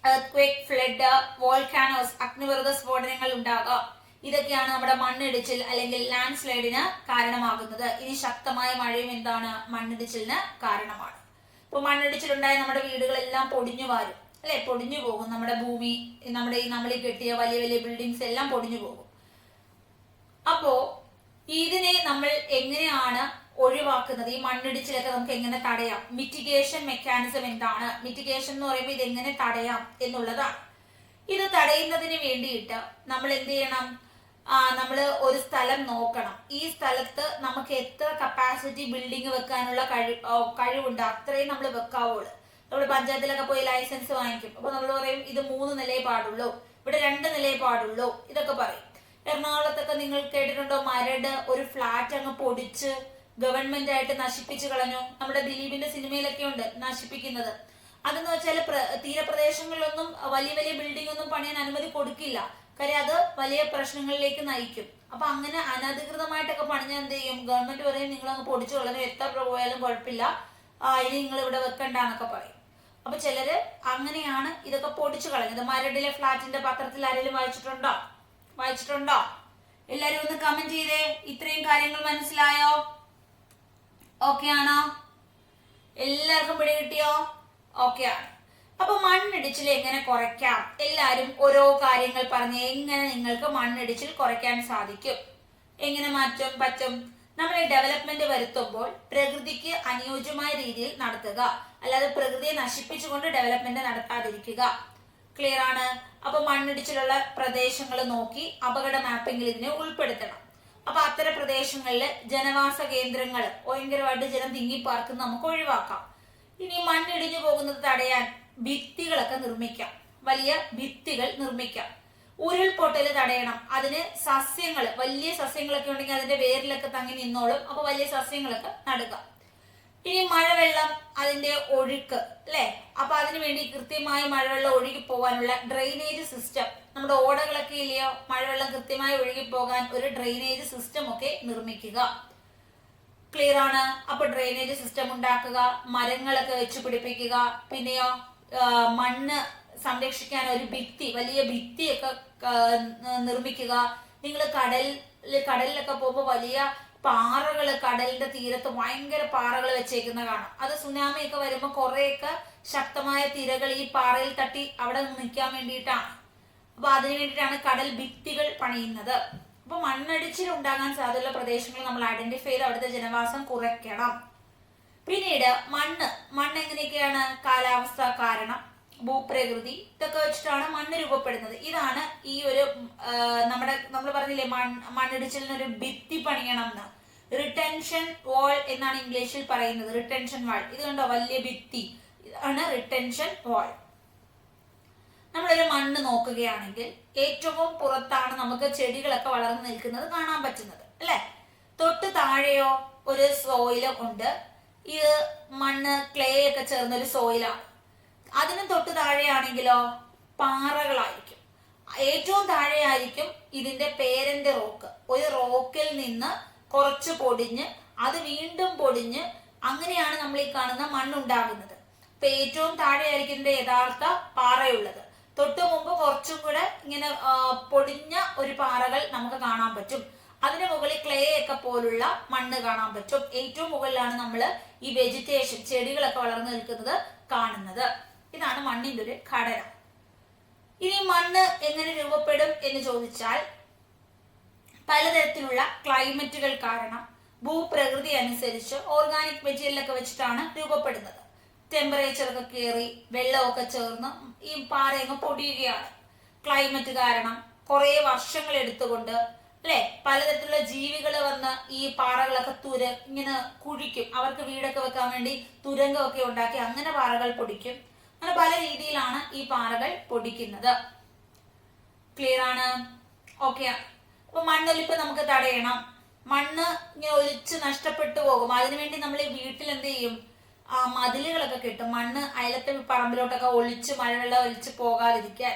[SPEAKER 1] എർത്ത് ക്വേക്ക്, ഫ്ലഡ്, വോൾക്കാനോസ്, അഗ്നിപർവ്വത സ്ഫോടനങ്ങൾ ഉണ്ടാകാം. ഇതൊക്കെയാണ് നമ്മുടെ മണ്ണിടിച്ചിൽ അല്ലെങ്കിൽ ലാൻഡ് സ്ലൈഡിന് കാരണമാകുന്നത്. ഇനി ശക്തമായ മഴയും എന്താണ്? മണ്ണിടിച്ചിലിന് കാരണമാണ്. ഇപ്പൊ മണ്ണിടിച്ചിലുണ്ടായ നമ്മുടെ വീടുകളെല്ലാം പൊടിഞ്ഞു വാരും, അല്ലെ? പൊടിഞ്ഞു പോകും. നമ്മുടെ ഭൂമി, നമ്മളീ കെട്ടിയ വലിയ വലിയ ബിൽഡിങ്സ് എല്ലാം പൊടിഞ്ഞു പോകും. അപ്പോ ഇതിനെ നമ്മൾ എങ്ങനെയാണ് ഒഴിവാക്കുന്നത്? ഈ മണ്ണിടിച്ചിലൊക്കെ നമുക്ക് എങ്ങനെ തടയാം? മിറ്റിഗേഷൻ മെക്കാനിസം എന്താണ്? മിറ്റിഗേഷൻ എന്ന് പറയുമ്പോൾ ഇത് എങ്ങനെ തടയാം എന്നുള്ളതാണ്. ഇത് തടയുന്നതിന് വേണ്ടിയിട്ട് നമ്മൾ എന്ത് ചെയ്യണം? നമ്മൾ ഒരു സ്ഥലം നോക്കണം. ഈ സ്ഥലത്ത് നമുക്ക് എത്ര കപ്പാസിറ്റി ബിൽഡിംഗ് വെക്കാനുള്ള കഴിവുണ്ട് അത്രയും നമ്മൾ വെക്കാവുള്ളൂ. നമ്മൾ പഞ്ചായത്തിലൊക്കെ പോയി ലൈസൻസ് വാങ്ങിക്കും. അപ്പൊ നമ്മൾ പറയും ഇത് 3 നിലയെ പാടുള്ളൂ, ഇവിടെ 2 നിലയെ പാടുള്ളൂ, ഇതൊക്കെ പറയും. എറണാകുളത്തൊക്കെ നിങ്ങൾ കേട്ടിട്ടുണ്ടോ? മരട് ഒരു ഫ്ലാറ്റ് അങ്ങ് പൊടിച്ച് ഗവൺമെന്റ് ആയിട്ട് നശിപ്പിച്ചു കളഞ്ഞു. നമ്മുടെ ദിലീപിന്റെ സിനിമയിലൊക്കെ ഉണ്ട് നശിപ്പിക്കുന്നത്. അതെന്ന് വെച്ചാൽ തീരപ്രദേശങ്ങളിലൊന്നും വലിയ വലിയ ബിൽഡിംഗ് ഒന്നും പണിയാൻ അനുമതി കൊടുക്കില്ല. കാര്യം അത് വലിയ പ്രശ്നങ്ങളിലേക്ക് നയിക്കും. അപ്പൊ അങ്ങനെ അനധികൃതമായിട്ടൊക്കെ പണിഞ്ഞാൽ എന്ത് ചെയ്യും? ഗവൺമെന്റ് പറയും നിങ്ങൾ അങ്ങ് പൊടിച്ചു കളഞ്ഞു, എത്ര രൂപ പോയാലും കുഴപ്പമില്ല, ഇനി നിങ്ങൾ ഇവിടെ വെക്കണ്ടെന്നൊക്കെ പറയും. അപ്പൊ ചിലര് അങ്ങനെയാണ് ഇതൊക്കെ പൊടിച്ചു കളഞ്ഞത്. മരടിലെ ഫ്ലാറ്റിന്റെ പത്രത്തിൽ ആരെങ്കിലും വായിച്ചിട്ടുണ്ടോ? എല്ലാരും ഒന്ന് കമന്റ് ചെയ്തേ. ഇത്രയും കാര്യങ്ങൾ മനസ്സിലായോ? ഓക്കെ ആണോ? എല്ലാവർക്കും പിടി കിട്ടിയോ? ഓക്കെ ആണ്. അപ്പൊ മണ്ണിടിച്ചിൽ എങ്ങനെ കുറയ്ക്കാം? എല്ലാരും ഓരോ കാര്യങ്ങൾ പറഞ്ഞ് എങ്ങനെ നിങ്ങൾക്ക് മണ്ണിടിച്ചിൽ കുറയ്ക്കാൻ സാധിക്കും, എങ്ങനെ മാറ്റം പറ്റും? നമ്മൾ ഡെവലപ്മെന്റ് വരുത്തുമ്പോൾ പ്രകൃതിക്ക് അനുയോജ്യമായ രീതിയിൽ നടത്തുക, അല്ലാതെ പ്രകൃതിയെ നശിപ്പിച്ചുകൊണ്ട് ഡെവലപ്മെന്റ് നടത്താതിരിക്കുക. ക്ലിയർ ആണ്? അപ്പൊ മണ്ണിടിച്ചിലുള്ള പ്രദേശങ്ങൾ നോക്കി അപകട മാപ്പിംഗിൽ ഇതിനെ ഉൾപ്പെടുത്തണം. അപ്പൊ അത്തരം പ്രദേശങ്ങളിൽ ജനവാസ കേന്ദ്രങ്ങൾ ഭയങ്കരമായിട്ട് ജനം തിങ്ങിപ്പാർക്കുന്ന നമുക്ക് ഒഴിവാക്കാം. ഇനി മണ്ണിടിഞ്ഞു പോകുന്നത് തടയാൻ ഭിത്തികളൊക്കെ നിർമ്മിക്കാം, വലിയ ഭിത്തികൾ നിർമ്മിക്കാം. ഉരുൾപൊട്ടൽ തടയണം. അതിന് സസ്യങ്ങൾ, വലിയ സസ്യങ്ങളൊക്കെ ഉണ്ടെങ്കിൽ അതിന്റെ വേരിലൊക്കെ തങ്ങി നിന്നോളും. അപ്പൊ വലിയ സസ്യങ്ങളൊക്കെ നടുക. ഇനി മഴവെള്ളം, അതിന്റെ ഒഴുക്ക്, അല്ലെ? അപ്പൊ അതിനു വേണ്ടി കൃത്യമായി മഴവെള്ളം ഒഴുകി പോകാനുള്ള ഡ്രെയിനേജ് സിസ്റ്റം, നമ്മുടെ ഓടകളൊക്കെ ഇല്ലയോ, മഴവെള്ളം കൃത്യമായി ഒഴുകി പോകാൻ ഒരു ഡ്രെയിനേജ് സിസ്റ്റം ഒക്കെ നിർമ്മിക്കുക. ക്ലിയർ ആണ്? അപ്പൊ ഡ്രെയിനേജ് സിസ്റ്റം ഉണ്ടാക്കുക, മരങ്ങളൊക്കെ വെച്ച് പിടിപ്പിക്കുക. പിന്നെയോ മണ്ണ് സംരക്ഷിക്കാൻ ഒരു ഭിത്തി, വലിയ ഭിത്തിയൊക്കെ നിർമ്മിക്കുക. നിങ്ങൾ കടലിലൊക്കെ പോകുമ്പോൾ വലിയ പാറകൾ, കടലിന്റെ തീരത്ത് ഭയങ്കര പാറകൾ വെച്ചേക്കുന്ന കാണാം. അത് സുനാമി ഒക്കെ വരുമ്പോൾ കുറെയൊക്കെ ശക്തമായ തിരകൾ ഈ പാറയിൽ തട്ടി അവിടെ നിൽക്കാൻ വേണ്ടിയിട്ടാണ്. അപ്പൊ അതിനു വേണ്ടിയിട്ടാണ് കടൽ ഭിത്തികൾ പണിയുന്നത്. അപ്പൊ മണ്ണിടിച്ചിൽ ഉണ്ടാകാൻ സാധ്യതയുള്ള പ്രദേശങ്ങൾ നമ്മൾ ഐഡന്റിഫൈ ചെയ്ത് അവിടുത്തെ ജനവാസം കുറയ്ക്കണം. പിന്നീട് മണ്ണ് എങ്ങനെയൊക്കെയാണ്? കാലാവസ്ഥ കാരണം, ഭൂപ്രകൃതി, ഇതൊക്കെ വെച്ചിട്ടാണ് മണ്ണ് രൂപപ്പെടുന്നത്. ഇതാണ് ഈ ഒരു നമ്മൾ പറഞ്ഞില്ലേ മണ്ണിടിച്ചിലിനൊരു ഭിത്തി പണിയണം എന്ന്. റിട്ടൻഷൻ വാൾ എന്നാണ് ഇംഗ്ലീഷിൽ പറയുന്നത്. റിട്ടൻഷൻ വാൾ, ഇത് കണ്ടോ വലിയ ഭിത്തി, ഇതാണ് റിട്ടൻഷൻ വാൾ. നമ്മളൊരു മണ്ണ് നോക്കുകയാണെങ്കിൽ ഏറ്റവും പുറത്താണ് നമുക്ക് ചെടികളൊക്കെ വളർന്നു നിൽക്കുന്നത് കാണാൻ പറ്റുന്നത് അല്ലെ. തൊട്ട് താഴെയോ ഒരു സോയില് ഉണ്ട്. ഇത് മണ്ണ് ക്ലേ ഒക്കെ ചേർന്ന ഒരു സോയിലാണ്. അതിന് തൊട്ട് താഴെയാണെങ്കിലോ പാറകളായിരിക്കും. ഏറ്റവും താഴെയായിരിക്കും ഇതിന്റെ പേരന്റ് റോക്ക്. ഒരു റോക്കിൽ നിന്ന് കുറച്ച് പൊടിഞ്ഞ് അത് വീണ്ടും പൊടിഞ്ഞ് അങ്ങനെയാണ് നമ്മൾ ഈ കാണുന്ന മണ്ണുണ്ടാകുന്നത്. അപ്പൊ ഏറ്റവും താഴെയായിരിക്കും ഇതിന്റെ യഥാർത്ഥ പാറയുള്ളത്. തൊട്ടു മുമ്പ് കുറച്ചും കൂടെ ഇങ്ങനെ പൊടിഞ്ഞ ഒരു പാറകൾ നമുക്ക് കാണാൻ പറ്റും. അതിന് മുകളിൽ ക്ലേ ഒക്കെ പോലുള്ള മണ്ണ് കാണാൻ പറ്റും. ഏറ്റവും മുകളിലാണ് നമ്മൾ ഈ വെജിറ്റേഷൻ, ചെടികളൊക്കെ വളർന്നു നിൽക്കുന്നത് കാണുന്നത്. ഇതാണ് മണ്ണിന്റെ ഒരു ഘടന. ഇനി മണ്ണ് എങ്ങനെ രൂപപ്പെടും എന്ന് ചോദിച്ചാൽ പലതരത്തിലുള്ള ക്ലൈമറ്റുകൾ കാരണം ഭൂപ്രകൃതി അനുസരിച്ച് ഓർഗാനിക് മെറ്റീരിയലൊക്കെ വെച്ചിട്ടാണ് രൂപപ്പെടുന്നത്. ടെമ്പറേച്ചർ ഒക്കെ കയറി വെള്ളമൊക്കെ ചേർന്ന് ഈ പാറയങ്ങ് പൊടിയുകയാണ്. ക്ലൈമറ്റ് കാരണം കുറെ വർഷങ്ങൾ എടുത്തുകൊണ്ട് അല്ലെ പലതരത്തിലുള്ള ജീവികൾ വന്ന് ഈ പാറകളൊക്കെ ഇങ്ങനെ കുഴിക്കും. അവർക്ക് വീടൊക്കെ വെക്കാൻ വേണ്ടി തുരങ്കമൊക്കെ ഉണ്ടാക്കി അങ്ങനെ പാറകൾ പൊടിക്കും. അങ്ങനെ പല രീതിയിലാണ് ഈ പാറകൾ പൊടിക്കുന്നത്. ക്ലിയർ ആണ്? ഓക്കെ. അപ്പൊ മണ്ണൊലിപ്പ് നമുക്ക് തടയണം. മണ്ണ് ഇങ്ങനെ ഒലിച്ച് നഷ്ടപ്പെട്ടു പോകും. അതിനുവേണ്ടി നമ്മൾ വീട്ടിൽ എന്ത് ചെയ്യും? മതിലുകളൊക്കെ കെട്ടും. മണ്ണ് അയലത്തെ പറമ്പിലോട്ടൊക്കെ ഒലിച്ച് മഴവെള്ളം ഒലിച്ച് പോകാതിരിക്കാൻ.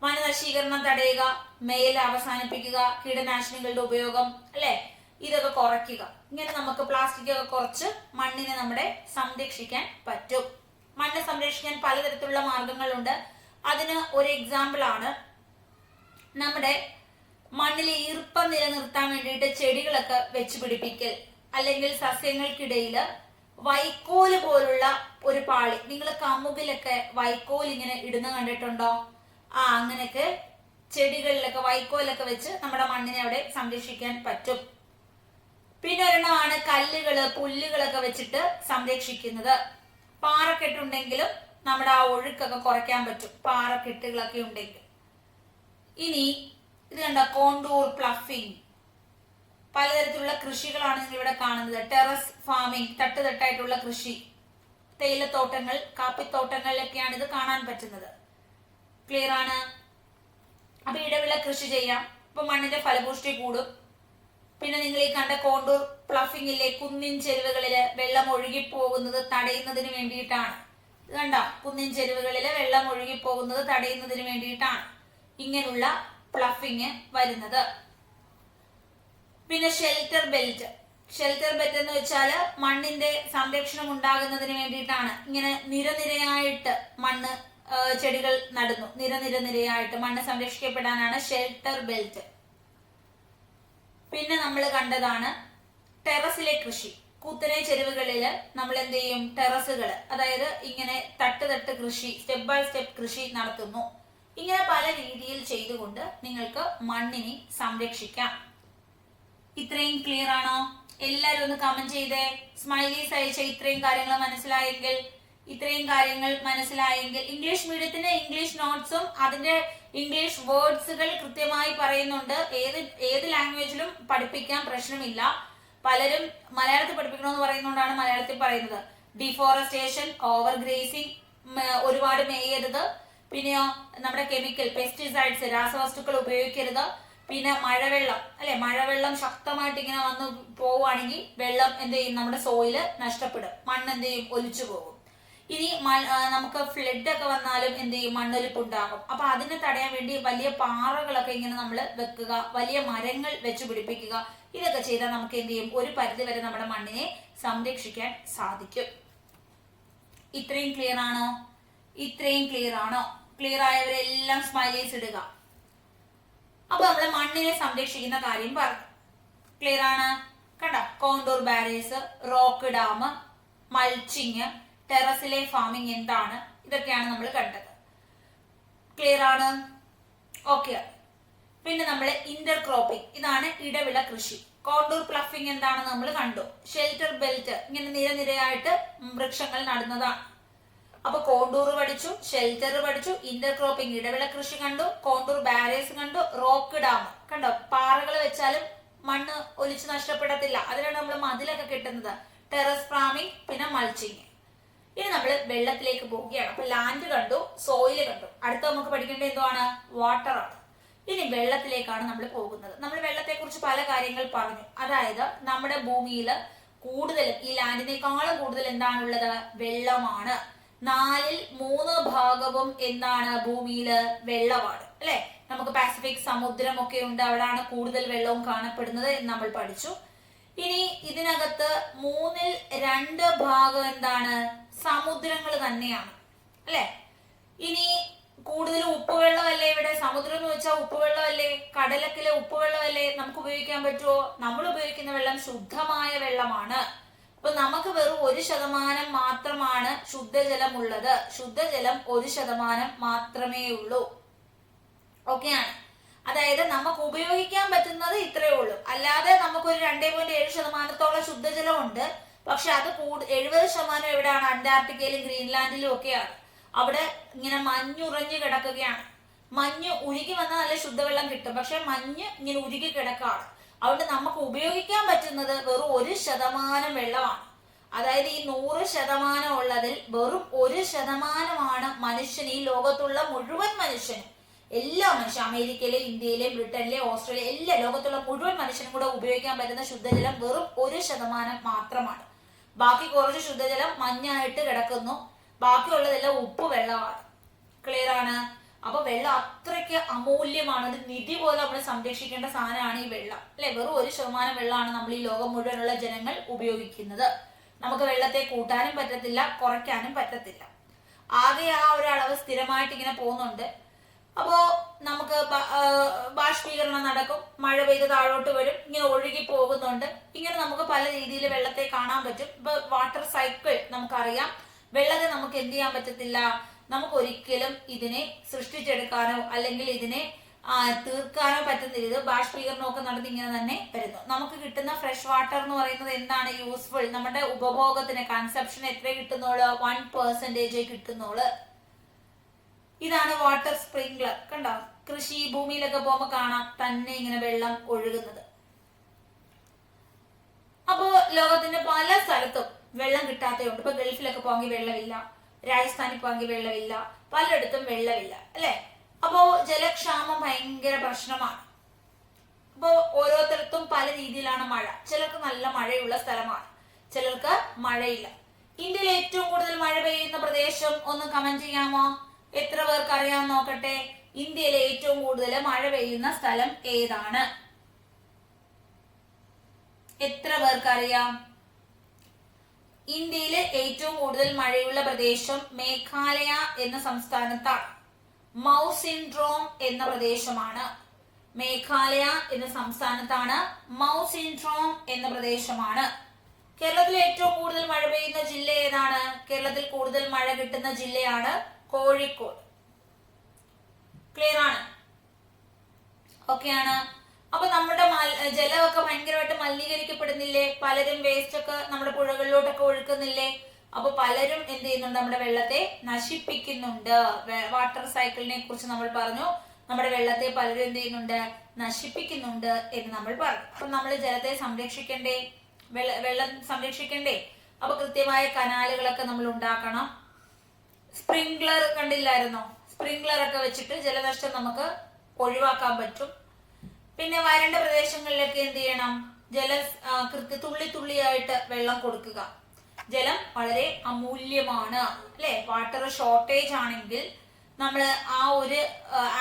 [SPEAKER 1] വന നശീകരണം തടയുക, മേൽ അവസാനിപ്പിക്കുക, കീടനാശിനികളുടെ ഉപയോഗം അല്ലെ ഇതൊക്കെ കുറയ്ക്കുക. ഇങ്ങനെ നമുക്ക് പ്ലാസ്റ്റിക് ഒക്കെ കുറച്ച് മണ്ണിനെ നമ്മുടെ സംരക്ഷിക്കാൻ പറ്റും. മണ്ണ് സംരക്ഷിക്കാൻ പലതരത്തിലുള്ള മാർഗങ്ങളുണ്ട്. അതിന് ഒരു എക്സാമ്പിൾ ആണ് നമ്മുടെ മണ്ണിലെ ഈർപ്പം നിലനിർത്താൻ വേണ്ടിയിട്ട് ചെടികളൊക്കെ വെച്ച് പിടിപ്പിക്കൽ, അല്ലെങ്കിൽ സസ്യങ്ങൾക്കിടയിൽ വൈക്കോല് പോലുള്ള ഒരു പാളി. നിങ്ങൾ കമുകിലൊക്കെ വൈക്കോൽ ഇങ്ങനെ ഇടുന്ന കണ്ടിട്ടുണ്ടോ? അങ്ങനെയൊക്കെ ചെടികളിലൊക്കെ വൈക്കോലൊക്കെ വെച്ച് നമ്മുടെ മണ്ണിനെ അവിടെ സംരക്ഷിക്കാൻ പറ്റും. പിന്നെ ഒരെണ്ണമാണ് കല്ലുകള് പുല്ലുകളൊക്കെ വെച്ചിട്ട് സംരക്ഷിക്കുന്നത്. പാറക്കെട്ടുണ്ടെങ്കിലും നമ്മുടെ ആ ഒഴുക്കൊക്കെ കുറയ്ക്കാൻ പറ്റും, പാറക്കെട്ടുകളൊക്കെ ഉണ്ടെങ്കിൽ. ഇനി ഇത് കണ്ട കോണ്ടൂർ പ്ലഫിംഗ്. പലതരത്തിലുള്ള കൃഷികളാണ് നിങ്ങൾ ഇവിടെ കാണുന്നത്. ടെറസ് ഫാമിംഗ്, തട്ടുതട്ടായിട്ടുള്ള കൃഷി, തേയിലത്തോട്ടങ്ങൾ, കാപ്പിത്തോട്ടങ്ങളിലൊക്കെയാണ് ഇത് കാണാൻ പറ്റുന്നത്. ക്ലിയർ ആണ്? അപ്പൊ ഇടവിള കൃഷി ചെയ്യാം. അപ്പൊ മണ്ണിന്റെ ഫലപുഷ്ടി കൂടും. പിന്നെ നിങ്ങൾ ഈ കണ്ട കോണ്ടൂർ പ്ലഫിംഗിലെ കുന്നിൻ ചെരുവുകളില് വെള്ളം ഒഴുകിപ്പോകുന്നത് തടയുന്നതിന് വേണ്ടിയിട്ടാണ്. ഇത് കണ്ട കുന്നിൻ ചെരുവുകളില് വെള്ളം ഒഴുകിപ്പോകുന്നത് തടയുന്നതിന് വേണ്ടിയിട്ടാണ് ഇങ്ങനെയുള്ള പ്ലഫിങ് വരുന്നത്. പിന്നെ ഷെൽട്ടർ ബെൽറ്റ്. ഷെൽട്ടർ ബെൽറ്റ് എന്ന് വെച്ചാല് മണ്ണിന്റെ സംരക്ഷണം ഉണ്ടാകുന്നതിന് വേണ്ടിയിട്ടാണ്. ഇങ്ങനെ നിരനിരയായിട്ട് മണ്ണ് ചെടികൾ നടുന്നു. നിരനിരയായിട്ട് മണ്ണ് സംരക്ഷിക്കപ്പെടാനാണ് ഷെൽട്ടർ ബെൽറ്റ്. പിന്നെ നമ്മൾ കണ്ടതാണ് ടെറസിലെ കൃഷി. കൂത്തനെ ചെരുവുകളിൽ നമ്മൾ എന്ത് ചെയ്യും? ടെറസുകൾ, അതായത് ഇങ്ങനെ തട്ട് കൃഷി, സ്റ്റെപ്പ് ബൈ സ്റ്റെപ്പ് കൃഷി നടത്തുന്നു. ഇങ്ങനെ പല രീതിയിൽ ചെയ്തുകൊണ്ട് നിങ്ങൾക്ക് മണ്ണിനെ സംരക്ഷിക്കാം. ഇത്രയും ക്ലിയർ ആണോ? എല്ലാരും ഒന്ന് കമന്റ് ചെയ്തേ. സ്മൈലീസ് അയച്ച ഇത്രയും കാര്യങ്ങൾ മനസ്സിലായെങ്കിൽ ഇംഗ്ലീഷ് മീഡിയത്തിന്റെ ഇംഗ്ലീഷ് നോട്ട്സും അതിന്റെ ഇംഗ്ലീഷ് വേർഡ്സുകൾ കൃത്യമായി പറയുന്നുണ്ട്. ഏത് ലാംഗ്വേജിലും പഠിപ്പിക്കാൻ പ്രശ്നമില്ല. പലരും മലയാളത്തിൽ പഠിപ്പിക്കണമെന്ന് പറയുന്നതുകൊണ്ടാണ് മലയാളത്തിൽ പറയുന്നത്. ഡിഫോറസ്റ്റേഷൻ, ഓവർ ഗ്രേസിംഗ്, ഒരുപാട് മേയരുത്. പിന്നെയോ നമ്മുടെ കെമിക്കൽ പെസ്റ്റിസൈഡ്സ്, രാസവസ്തുക്കൾ ഉപയോഗിക്കരുത്. പിന്നെ മഴവെള്ളം അല്ലെ, മഴവെള്ളം ശക്തമായിട്ട് ഇങ്ങനെ വന്ന് പോവുകയാണെങ്കിൽ വെള്ളം എന്ത് ചെയ്യും? നമ്മുടെ സോയില് നഷ്ടപ്പെടും, മണ്ണ് എന്ത് ചെയ്യും? ഒലിച്ചു പോകും. ഇനി നമുക്ക് ഫ്ലഡ് ഒക്കെ വന്നാലും എന്ത് ചെയ്യും? മണ്ണൊലിപ്പ് ഉണ്ടാകും. അപ്പൊ അതിനെ തടയാൻ വേണ്ടി വലിയ പാറകളൊക്കെ ഇങ്ങനെ നമ്മൾ വെക്കുക, വലിയ മരങ്ങൾ വെച്ച് പിടിപ്പിക്കുക. ഇതൊക്കെ ചെയ്താൽ നമുക്ക് എന്ത് ചെയ്യും? ഒരു പരിധി വരെ നമ്മുടെ മണ്ണിനെ സംരക്ഷിക്കാൻ സാധിക്കും. ഇത്രയും ക്ലിയർ ആണോ? ക്ലിയർ ആയവരെല്ലാം സ്മൈലീസ് ഇടുക. അപ്പൊ നമ്മള് മണ്ണിനെ സംരക്ഷിക്കുന്ന കാര്യം പറഞ്ഞു. ക്ലിയർ ആണ്? കണ്ട, contour barriers, rock dam, mulching, ടെറസിലെ ഫാമിംഗ് എന്താണ്, ഇതൊക്കെയാണ് നമ്മൾ കണ്ടത്. ക്ലിയർ ആണ്? ഓക്കെ. പിന്നെ നമ്മൾ ഇന്റർക്രോപ്പിംഗ്, ഇതാണ് ഇടവിള കൃഷി. കോണ്ടൂർ പ്ലഫിംഗ് എന്താണെന്ന് നമ്മൾ കണ്ടു. ഷെൽട്ടർ ബെൽറ്റ്, ഇങ്ങനെ നിരനിരയായിട്ട് വൃക്ഷങ്ങൾ നടുന്നതാണ്. അപ്പൊ കോണ്ടൂർ പഠിച്ചു, ഷെൽട്ടർ പഠിച്ചു, ഇന്റർക്രോപ്പിംഗ് ഇടവിള കൃഷി കണ്ടു, കോണ്ടൂർ ബാരേഴ്സ് കണ്ടു, റോക്ക് ഡാം കണ്ടോ, പാറകൾ വെച്ചാലും മണ്ണ് ഒലിച്ച് നഷ്ടപ്പെടത്തില്ല. അതിനാണ് നമ്മൾ മതിലൊക്കെ കെട്ടുന്നത്. ടെറസ് ഫാമിംഗ്, പിന്നെ മൾച്ചിങ്. ഇനി നമ്മൾ വെള്ളത്തിലേക്ക് പോവുകയാണ്. അപ്പൊ ലാൻഡ് കണ്ടു, സോയില് കണ്ടു. അടുത്ത നമുക്ക് പഠിക്കേണ്ടത് എന്താണ്? വാട്ടർ ആണ്. ഇനി വെള്ളത്തിലേക്കാണ് നമ്മൾ പോകുന്നത്. നമ്മൾ വെള്ളത്തെ കുറിച്ച് പല കാര്യങ്ങൾ പറഞ്ഞു. അതായത് നമ്മുടെ ഭൂമിയിൽ കൂടുതലും ഈ ലാൻഡിനേക്കാളും കൂടുതൽ എന്താണുള്ളത്? വെള്ളമാണ്. 3/4 എന്താണ്? ഭൂമിയില് വെള്ളമാണ്, അല്ലെ? നമുക്ക് പസഫിക് സമുദ്രം ഒക്കെ ഉണ്ട്, അവിടാണ് കൂടുതൽ വെള്ളവും കാണപ്പെടുന്നത് എന്ന് നമ്മൾ പഠിച്ചു. ഇനി ഇതിനകത്ത് 2/3 എന്താണ്? സമുദ്രങ്ങൾ തന്നെയാണ്, അല്ലെ? ഇനി കൂടുതൽ ഉപ്പുവെള്ളമല്ലേ ഇവിടെ? സമുദ്രം എന്ന് വെച്ചാൽ ഉപ്പുവെള്ളമല്ലേ? കടലക്കിലെ ഉപ്പുവെള്ളമല്ലേ? നമുക്ക് ഉപയോഗിക്കാൻ പറ്റുമോ? നമ്മൾ ഉപയോഗിക്കുന്ന വെള്ളം ശുദ്ധമായ വെള്ളമാണ്. അപ്പൊ നമുക്ക് വെറും 1% മാത്രമാണ് ശുദ്ധജലം ഉള്ളത്. ശുദ്ധജലം 1% മാത്രമേ ഉള്ളൂ. ഓക്കെയാണ്. അതായത് നമുക്ക് ഉപയോഗിക്കാൻ പറ്റുന്നത് ഇത്രയേ ഉള്ളൂ. അല്ലാതെ നമുക്കൊരു 2.7% ശുദ്ധജലം ഉണ്ട്. പക്ഷെ അത് 70% എവിടെയാണ്? അന്റാർട്ടിക്കയിലും ഗ്രീൻലാൻഡിലും ഒക്കെയാണ്. അവിടെ ഇങ്ങനെ മഞ്ഞുറഞ്ഞു കിടക്കുകയാണ്. മഞ്ഞ് ഉരുകി വന്നാൽ നല്ല ശുദ്ധവെള്ളം കിട്ടും. പക്ഷെ മഞ്ഞ് ഇങ്ങനെ ഉരുകി കിടക്കാണ്. അതുകൊണ്ട് നമുക്ക് ഉപയോഗിക്കാൻ പറ്റുന്നത് വെറും 1% വെള്ളമാണ്. അതായത് ഈ 100% ഉള്ളതിൽ വെറും 1% മനുഷ്യന്, ഈ ലോകത്തുള്ള മുഴുവൻ മനുഷ്യനും, എല്ലാ മനുഷ്യരും, അമേരിക്കയിലെ, ഇന്ത്യയിലെ, ബ്രിട്ടനിലെ, ഓസ്ട്രേലിയ, എല്ലാ ലോകത്തുള്ള മുഴുവൻ മനുഷ്യനും കൂടെ ഉപയോഗിക്കാൻ പറ്റുന്ന ശുദ്ധജലം വെറും 1% മാത്രമാണ്. ബാക്കി കുറച്ച് ശുദ്ധജലം മഞ്ഞായിട്ട് കിടക്കുന്നു. ബാക്കിയുള്ളതെല്ലാം ഉപ്പ് വെള്ളമാണ്. ക്ലിയർ ആണ്? അപ്പൊ വെള്ളം അത്രയ്ക്ക് അമൂല്യമാണ്. ഒരു നിധി പോലെ നമ്മൾ സംരക്ഷിക്കേണ്ട സാധനമാണ് ഈ വെള്ളം, അല്ലെ? വെറും 1% വെള്ളമാണ് നമ്മൾ ഈ ലോകം മുഴുവനുള്ള ജനങ്ങൾ ഉപയോഗിക്കുന്നത്. നമുക്ക് വെള്ളത്തെ കൂട്ടാനും പറ്റത്തില്ല, കുറയ്ക്കാനും പറ്റത്തില്ല. ആകെ ആ ഒരു അളവ് സ്ഥിരമായിട്ട് ഇങ്ങനെ പോകുന്നുണ്ട്. അപ്പോ നമുക്ക് ബാഷ്പീകരണം നടക്കും, മഴ പെയ്ത് താഴോട്ട് വരും, ഇങ്ങനെ ഒഴുകി പോകുന്നുണ്ട്. ഇങ്ങനെ നമുക്ക് പല രീതിയിൽ വെള്ളത്തെ കാണാൻ പറ്റും. ഇപ്പൊ വാട്ടർ സൈക്കിൾ നമുക്കറിയാം. വെള്ളത്തെ നമുക്ക് എന്ത് ചെയ്യാൻ പറ്റത്തില്ല? നമുക്ക് ഒരിക്കലും ഇതിനെ സൃഷ്ടിച്ചെടുക്കാനോ അല്ലെങ്കിൽ ഇതിനെ തീർക്കാനോ പറ്റുന്നില്ല. ഇത് ബാഷ്പീകരണമൊക്കെ നടന്ന് ഇങ്ങനെ തന്നെ വരുന്നു. നമുക്ക് കിട്ടുന്ന ഫ്രഷ് വാട്ടർ എന്ന് പറയുന്നത് എന്താണ്? യൂസ്ഫുൾ. നമ്മുടെ ഉപഭോഗത്തിന്, കൺസപ്ഷൻ എത്ര കിട്ടുന്നോള്? 1% കിട്ടുന്നോള്. ഇതാണ് വാട്ടർ സ്പ്രിംഗ്ലർ. കണ്ടോ? കൃഷി ഭൂമിയിലൊക്കെ പോകുമ്പോൾ കാണാം തന്നെ ഇങ്ങനെ വെള്ളം ഒഴുകുന്നത്. അപ്പോ ലോകത്തിന്റെ പല സ്ഥലത്തും വെള്ളം കിട്ടാത്തതുണ്ട്. ഇപ്പൊ ഗൾഫിലൊക്കെ പോകെങ്കിൽ വെള്ളമില്ല, രാജസ്ഥാനിൽ പോകെങ്കിൽ വെള്ളമില്ല, പലയിടത്തും വെള്ളമില്ല, അല്ലെ? അപ്പോ ജലക്ഷാമം ഭയങ്കര പ്രശ്നമാണ്. അപ്പോ ഓരോരുത്തർക്കും പല രീതിയിലാണ് മഴ. ചിലർക്ക് നല്ല മഴയുള്ള സ്ഥലമാണ്, ചിലർക്ക് മഴയില്ല. ഇന്ത്യയിൽ ഏറ്റവും കൂടുതൽ മഴ പെയ്യുന്ന പ്രദേശം ഒന്ന് കമന്റ് ചെയ്യാമോ? എത്ര പേർക്ക് അറിയാൻ നോക്കട്ടെ. ഇന്ത്യയിലെ ഏറ്റവും കൂടുതൽ മഴ പെയ്യുന്ന സ്ഥലം ഏതാണ്? എത്ര പേർക്ക് അറിയാം? ഇന്ത്യയിലെ ഏറ്റവും കൂടുതൽ മഴയുള്ള പ്രദേശം മേഘാലയ എന്ന സംസ്ഥാനത്താണ്. മൗസിൻഡ്രോം എന്ന പ്രദേശമാണ്. മേഘാലയ എന്ന സംസ്ഥാനത്താണ്. മൗസിൻഡ്രോം എന്ന പ്രദേശമാണ്. കേരളത്തിൽ ഏറ്റവും കൂടുതൽ മഴ പെയ്യുന്ന ജില്ല ഏതാണ്? കേരളത്തിൽ കൂടുതൽ മഴ കിട്ടുന്ന ജില്ലയാണ് കോഴിക്കോട്. ക്ലിയർ ആണ്? ഓക്കെ ആണ്. അപ്പൊ നമ്മുടെ ജലമൊക്കെ ഭയങ്കരമായിട്ട് മലിനീകരിക്കപ്പെടുന്നില്ലേ? പലരും വേസ്റ്റ് ഒക്കെ നമ്മുടെ പുഴകളിലോട്ടൊക്കെ ഒഴുക്കുന്നില്ലേ? അപ്പൊ പലരും എന്ത് ചെയ്യുന്നുണ്ട്? നമ്മുടെ വെള്ളത്തെ നശിപ്പിക്കുന്നുണ്ട്. വാട്ടർ സൈക്കിളിനെ കുറിച്ച് നമ്മൾ പറഞ്ഞു. നമ്മുടെ വെള്ളത്തെ പലരും എന്ത് ചെയ്യുന്നുണ്ട്? നശിപ്പിക്കുന്നുണ്ട് എന്ന് നമ്മൾ പറഞ്ഞു. അപ്പൊ നമ്മൾ ജലത്തെ സംരക്ഷിക്കണ്ടേ? വെള്ളം സംരക്ഷിക്കണ്ടേ? അപ്പൊ കൃത്യമായ കനാലുകളൊക്കെ നമ്മൾ ഉണ്ടാക്കണം. സ്പ്രിംഗ്ലർ കണ്ടില്ലായിരുന്നോ? സ്പ്രിംഗ്ലർ ഒക്കെ വെച്ചിട്ട് ജലനഷ്ടം നമുക്ക് ഒഴിവാക്കാൻ പറ്റും. പിന്നെ വരണ്ട പ്രദേശങ്ങളിലൊക്കെ എന്ത് ചെയ്യണം? തുള്ളി തുള്ളിയായിട്ട് വെള്ളം കൊടുക്കുക. ജലം വളരെ അമൂല്യമാണ്, അല്ലെ? വാട്ടർ ഷോർട്ടേജ് ആണെങ്കിൽ നമ്മൾ ആ ഒരു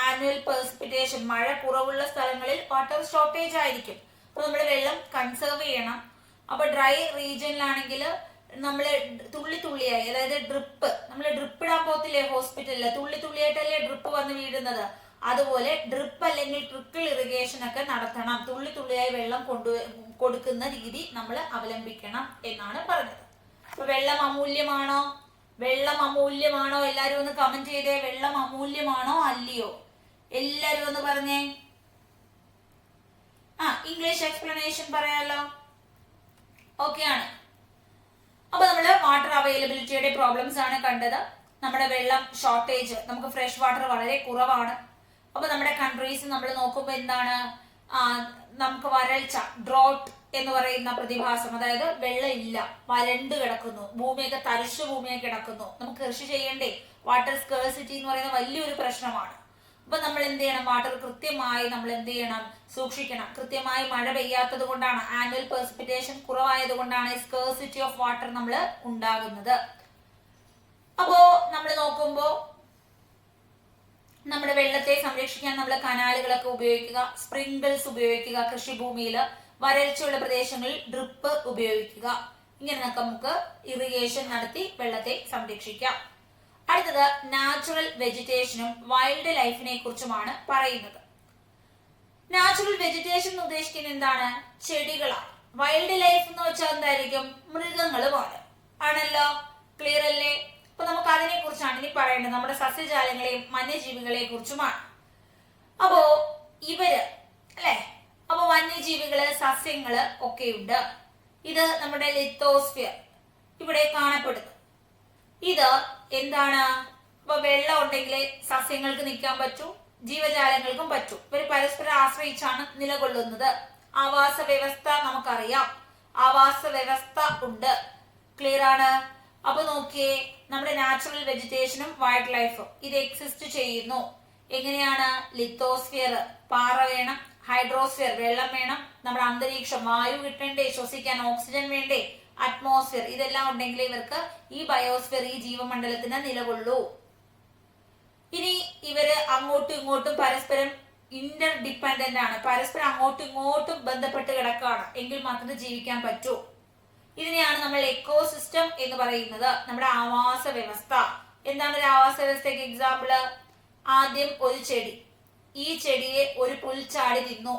[SPEAKER 1] ആനുവൽ പെർസിപ്പിറ്റേഷൻ, മഴ കുറവുള്ള സ്ഥലങ്ങളിൽ വാട്ടർ ഷോർട്ടേജ് ആയിരിക്കും. അപ്പൊ നമ്മൾ വെള്ളം കൺസേർവ് ചെയ്യണം. അപ്പൊ ഡ്രൈ റീജിയനിലാണെങ്കിൽ നമ്മൾ തുള്ളി തുള്ളിയായി, അതായത് നമ്മൾ ഡ്രിപ്പ് ഇടാൻ പോകത്തില്ലേ ഹോസ്പിറ്റലില്? തുള്ളി തുള്ളിയായിട്ടല്ലേ ഡ്രിപ്പ് വന്ന് വീഴുന്നത്? അതുപോലെ ഡ്രിപ്പ് അല്ലെങ്കിൽ ട്രിക്കിൾ ഇറിഗേഷൻ ഒക്കെ നടത്തണം. തുള്ളി തുള്ളിയായി വെള്ളം കൊടുക്കുന്ന രീതി നമ്മൾ അവലംബിക്കണം എന്നാണ് പറഞ്ഞത്. അപ്പൊ വെള്ളം അമൂല്യമാണോ? വെള്ളം അമൂല്യമാണോ? എല്ലാരും ഒന്ന് കമന്റ് ചെയ്തേ. വെള്ളം അമൂല്യമാണോ അല്ലയോ? എല്ലാരും ഒന്ന് പറഞ്ഞേ. ഇംഗ്ലീഷ് എക്സ്പ്ലനേഷൻ പറയാലോ? ഓക്കെ ആണ്. അപ്പൊ നമ്മള് വാട്ടർ അവൈലബിലിറ്റിയുടെ പ്രോബ്ലംസ് ആണ് കണ്ടത്. നമ്മുടെ വെള്ളം ഷോർട്ടേജ്, നമുക്ക് ഫ്രഷ് വാട്ടർ വളരെ കുറവാണ്. അപ്പൊ നമ്മുടെ കൺട്രീസ് നമ്മൾ നോക്കുമ്പോൾ എന്താണ്? നമുക്ക് വരൾച്ച, ഡ്രോട്ട് എന്ന് പറയുന്ന പ്രതിഭാസം, അതായത് വെള്ളം ഇല്ല, വരണ്ട് കിടക്കുന്നു, ഭൂമിയൊക്കെ തരിശു ഭൂമിയൊക്കെ കിടക്കുന്നു, നമുക്ക് കൃഷി ചെയ്യണ്ടേ, വാട്ടർ സ്കേഴ്സിറ്റി എന്ന് പറയുന്ന വലിയൊരു പ്രശ്നമാണ്. അപ്പൊ നമ്മൾ എന്ത് ചെയ്യണം? വാട്ടർ കൃത്യമായി നമ്മൾ എന്ത് ചെയ്യണം? സൂക്ഷിക്കണം. കൃത്യമായി മഴ പെയ്യാത്തത് കൊണ്ടാണ്, ആനുവൽ പെർസിപ്പിറ്റേഷൻ കുറവായത് കൊണ്ടാണ് സ്കേഴ്സിറ്റി ഓഫ് വാട്ടർ നമ്മൾ ഉണ്ടാകുന്നത്. അപ്പോ നമ്മൾ നോക്കുമ്പോ നമ്മുടെ വെള്ളത്തെ സംരക്ഷിക്കാൻ നമ്മൾ കനാലുകളൊക്കെ ഉപയോഗിക്കുക, സ്പ്രിങ്കിൾസ് ഉപയോഗിക്കുക, കൃഷിഭൂമിയിൽ വരൾച്ചയുള്ള പ്രദേശങ്ങളിൽ ഡ്രിപ്പ് ഉപയോഗിക്കുക. ഇങ്ങനെ നമുക്ക് ഇറിഗേഷൻ നടത്തി വെള്ളത്തെ സംരക്ഷിക്കാം. അടുത്തത് നാച്ചുറൽ വെജിറ്റേഷനും വൈൽഡ് ലൈഫിനെ കുറിച്ചുമാണ് പറയുന്നത്. നാച്ചുറൽ വെജിറ്റേഷൻ എന്ന് ഉദ്ദേശിക്കുന്നത് എന്താണ്? ചെടികളാണ്. വൈൽഡ് ലൈഫ് എന്ന് വെച്ചാൽ എന്തായിരിക്കും? മൃഗങ്ങളുമാണ് ആണല്ലോ. ക്ലിയർ അല്ലേ? അപ്പൊ നമുക്ക് അതിനെ കുറിച്ചാണ് ഇനി പറയേണ്ടത്. നമ്മുടെ സസ്യജാലങ്ങളെയും വന്യജീവികളെ കുറിച്ചുമാണ്. അപ്പോ ഇവര് അല്ലെ, അപ്പൊ വന്യജീവികള്, സസ്യങ്ങള് ഒക്കെ ഉണ്ട്. ഇത് നമ്മുടെ ലിത്തോസ്ഫിയർ ഇവിടെ കാണപ്പെടുന്നു. ഇത് എന്താണ്? അപ്പൊ വെള്ളം ഉണ്ടെങ്കിലേ സസ്യങ്ങൾക്ക് നിൽക്കാൻ പറ്റൂ, ജീവജാലങ്ങൾക്കും പറ്റൂ. ഇവർ പരസ്പരം ആശ്രയിച്ചാണ് നിലകൊള്ളുന്നത്. ആവാസ വ്യവസ്ഥ നമുക്കറിയാം, ആവാസ വ്യവസ്ഥ ഉണ്ട്. ക്ലിയർ ആണ്? അപ്പൊ നോക്കിയേ, നമ്മുടെ നാച്ചുറൽ വെജിറ്റേഷനും വൈൽഡ് ലൈഫും ഇത് എക്സിസ്റ്റ് ചെയ്യുന്നു. എങ്ങനെയാണ്? ലിത്തോസ്ഫിയർ പാറ വേണം, ഹൈഡ്രോസ്ഫിയർ വെള്ളം വേണം, നമ്മുടെ അന്തരീക്ഷം വായു കിട്ടണ്ടേ, ശ്വസിക്കാൻ ഓക്സിജൻ വേണ്ടേ, അറ്റ്മോസ്ഫിയർ ഇതെല്ലാം ഉണ്ടെങ്കിൽ ഇവർക്ക് ഈ ബയോസ്ഫിയർ, ഈ ജീവമണ്ഡലത്തിന് നിലകൊള്ളൂ. ഇനി ഇവര് അങ്ങോട്ടും ഇങ്ങോട്ടും പരസ്പരം ഇന്റർ ഡിപ്പെൻഡന്റ് ആണ്, പരസ്പരം അങ്ങോട്ടും ഇങ്ങോട്ടും ബന്ധപ്പെട്ട് കിടക്കുകയാണ്, എങ്കിൽ മാത്രമേ ജീവിക്കാൻ പറ്റൂ. ഇതിനെയാണ് നമ്മൾ എക്കോസിസ്റ്റം എന്ന് പറയുന്നത്, നമ്മുടെ ആവാസ വ്യവസ്ഥ. എന്താണ് ഒരു ആവാസ വ്യവസ്ഥയ്ക്ക് എക്സാമ്പിള്? ആദ്യം ഒരു ചെടി, ഈ ചെടിയെ ഒരു പുൽച്ചാടി തിന്നു.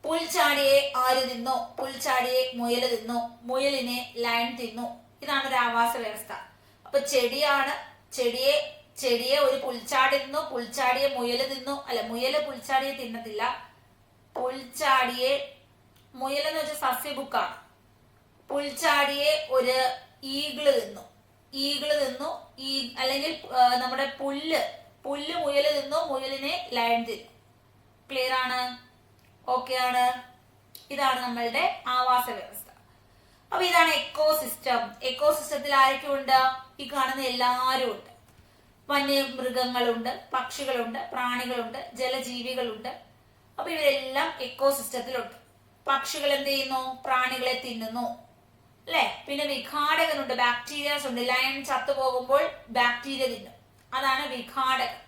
[SPEAKER 1] പുൽച്ചാടിയെ ആര് തിന്നു? പുൽച്ചാടിയെ മുയല് തിന്നു, മുയലിനെ ലയൺ തിന്നു. ഇതാണ് ഒരു ആവാസ വ്യവസ്ഥ. അപ്പൊ ചെടിയാണ്, ചെടിയെ ഒരു പുൽച്ചാടി തിന്നു, പുൽച്ചാടിയെ മുയല് തിന്നു. അല്ല, മുയല് പുൽച്ചാടിയെ തിന്നത്തില്ല, പുൽച്ചാടിയെ, മുയലെന്ന് വെച്ചാൽ സസ്യബുക്കാണ്. പുൽച്ചാടിയെ ഒരു ഈഗിള് തിന്നു, അല്ലെങ്കിൽ നമ്മുടെ പുല്ല് മുയല് തിന്നു, മുയലിനെ ലയൺ തിന്നു. ക്ലിയർ ആണ്? ഓക്കെ ആണ്? ഇതാണ് നമ്മളുടെ ആവാസ വ്യവസ്ഥ. അപ്പൊ ഇതാണ് എക്കോസിസ്റ്റം. എക്കോസിസ്റ്റത്തിൽ ആരൊക്കെ ഉണ്ട്? ഈ കാണുന്ന എല്ലാവരും ഉണ്ട്. വന്യമൃഗങ്ങളുണ്ട്, പക്ഷികളുണ്ട്, പ്രാണികളുണ്ട്, ജലജീവികളുണ്ട്. അപ്പൊ ഇവരെല്ലാം എക്കോസിസ്റ്റത്തിലുണ്ട്. പക്ഷികൾ എന്ത് ചെയ്യുന്നു? പ്രാണികളെ തിന്നുന്നു, അല്ലെ? പിന്നെ വിഘാടകനുണ്ട്, ബാക്ടീരിയാസ് ഉണ്ട്. ലയൺ ചത്തുപോകുമ്പോൾ ബാക്ടീരിയ തിന്നും, അതാണ് വിഘാടകൻ.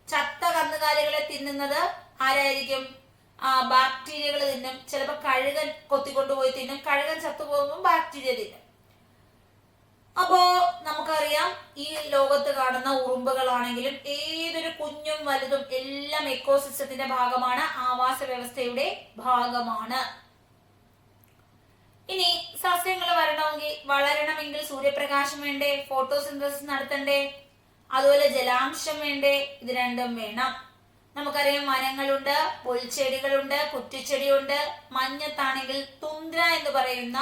[SPEAKER 1] ചത്ത കന്നുകാലികളെ തിന്നുന്നത് ആരായിരിക്കും? ബാക്ടീരിയകൾ തിന്നും. ചിലപ്പോൾ കഴുകൻ കൊത്തിക്കൊണ്ടുപോയി തിന്നും, കഴുകൻ ചത്തുപോകുമ്പോൾ ബാക്ടീരിയ തിന്നും. അപ്പോ നമുക്കറിയാം, ഈ ലോകത്ത് കാണുന്ന ഉറുമ്പുകളാണെങ്കിലും ഏതൊരു കുഞ്ഞും വലുതും എല്ലാം എക്കോസിസ്റ്റത്തിന്റെ ഭാഗമാണ്, ആവാസ വ്യവസ്ഥയുടെ ഭാഗമാണ്. ഇനി സസ്യങ്ങൾ വളരണമെങ്കിൽ സൂര്യപ്രകാശം വേണ്ടേ, ഫോട്ടോസിന്തസിസ് നടത്തണ്ടേ, അതുപോലെ ജലാംശം വേണ്ടേ, ഇത് രണ്ടും വേണം. നമുക്കറിയാം വനങ്ങളുണ്ട്, പുൽച്ചെടികളുണ്ട്, കുറ്റിച്ചെടിയുണ്ട്. മഞ്ഞത്താണെങ്കിൽ തുന്ദ്ര എന്ന് പറയുന്ന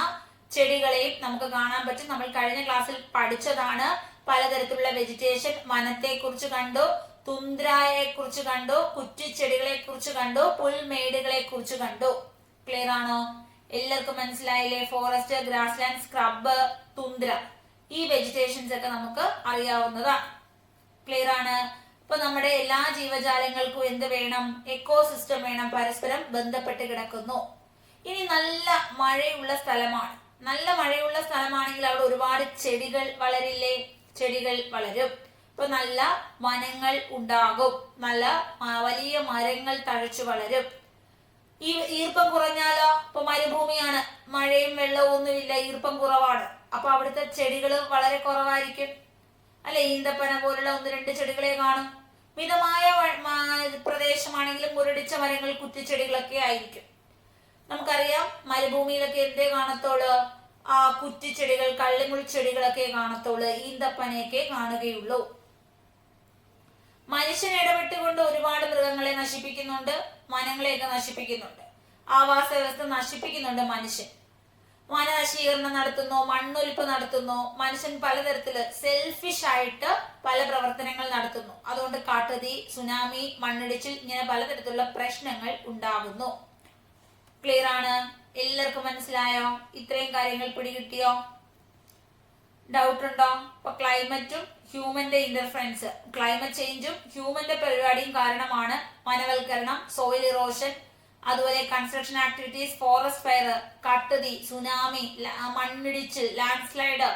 [SPEAKER 1] ചെടികളെയും നമുക്ക് കാണാൻ പറ്റും. നമ്മൾ കഴിഞ്ഞ ക്ലാസ്സിൽ പഠിച്ചതാണ്. പലതരത്തിലുള്ള വെജിറ്റേഷൻ, വനത്തെ കുറിച്ച് കണ്ടു, തുന്ദ്രയെ കുറിച്ച് കണ്ടു, കുറ്റിച്ചെടികളെ കുറിച്ച് കണ്ടു, പുൽമേടുകളെ കുറിച്ച് കണ്ടു. ക്ലിയർ ആണോ? എല്ലാവർക്കും മനസ്സിലായില്ലേ? ഫോറസ്റ്റ്, ഗ്രാസ്ലാൻഡ്, സ്ക്രബ്, തുന്ദ്ര, ഈ വെജിറ്റേഷൻസ് ഒക്കെ നമുക്ക് അറിയാവുന്നതാണ്. ക്ലിയർ ആണ്? ഇപ്പൊ നമ്മുടെ എല്ലാ ജീവജാലങ്ങൾക്കും എന്ത് വേണം? എക്കോസിസ്റ്റം വേണം, പരസ്പരം ബന്ധപ്പെട്ട് കിടക്കുന്നു. ഇനി നല്ല മഴയുള്ള സ്ഥലമാണ്. നല്ല മഴയുള്ള സ്ഥലമാണെങ്കിൽ അവിടെ ഒരുപാട് ചെടികൾ വളരില്ലേ? ചെടികൾ വളരും. ഇപ്പൊ നല്ല വനങ്ങൾ ഉണ്ടാകും, നല്ല വലിയ മരങ്ങൾ തഴച്ചു വളരും. ഈ ഈർപ്പം കുറഞ്ഞാലോ? ഇപ്പൊ മരുഭൂമിയാണ്, മഴയും വെള്ളവും ഒന്നുമില്ല, ഈർപ്പം കുറവാണ്. അപ്പൊ അവിടുത്തെ ചെടികൾ വളരെ കുറവായിരിക്കും, അല്ലെ? ഈന്തപ്പന പോലുള്ള 1-2 ചെടികളെ കാണും. മിതമായ പ്രദേശമാണെങ്കിലും മുരടിച്ച മരങ്ങൾ, കുറ്റിച്ചെടികളൊക്കെ ആയിരിക്കും. നമുക്കറിയാം മരുഭൂമിയിലൊക്കെ എന്തേ കാണത്തോളൂ? കുറ്റിച്ചെടികൾ, കള്ളിമുൾ ചെടികളൊക്കെ കാണത്തോളൂ, ഈന്തപ്പനയൊക്കെ കാണുകയുള്ളൂ. മനുഷ്യൻ ഇടപെട്ടുകൊണ്ട് ഒരുപാട് മൃഗങ്ങളെ നശിപ്പിക്കുന്നുണ്ട്, വനങ്ങളെയൊക്കെ നശിപ്പിക്കുന്നുണ്ട്, ആവാസ വ്യവസ്ഥ നശിപ്പിക്കുന്നുണ്ട് മനുഷ്യൻ. വനനശീകരണം നടത്തുന്നു, മണ്ണൊലിപ്പ് നടത്തുന്നു, മനുഷ്യൻ പലതരത്തില് സെൽഫിഷ് ആയിട്ട് പല പ്രവർത്തനങ്ങൾ നടത്തുന്നു. അതുകൊണ്ട് കാട്ടുതീ, സുനാമി, മണ്ണിടിച്ചിൽ ഇങ്ങനെ പലതരത്തിലുള്ള പ്രശ്നങ്ങൾ ഉണ്ടാകുന്നു. ക്ലിയർ ആണ്? എല്ലാവർക്കും മനസ്സിലായോ? ഇത്രയും കാര്യങ്ങൾ പിടികിട്ടിയോ? ഡൗട്ട് ഉണ്ടോ? ഇപ്പൊ ക്ലൈമറ്റും ഹ്യൂമന്റെ ഇന്റർഫറൻസ്, ക്ലൈമറ്റ് ചേഞ്ചും ഹ്യൂമന്റെ പരിപാടിയും കാരണമാണ് വനവൽക്കരണം, സോയിൽ ഇറോഷൻ, അതുപോലെ കൺസ്ട്രക്ഷൻ ആക്ടിവിറ്റീസ്, ഫോറസ്റ്റ് ഫയർ, കാട്ടുതീ, സുനാമി, മണ്ണിടിച്ചിൽ, ലാൻഡ് സ്ലൈഡ്,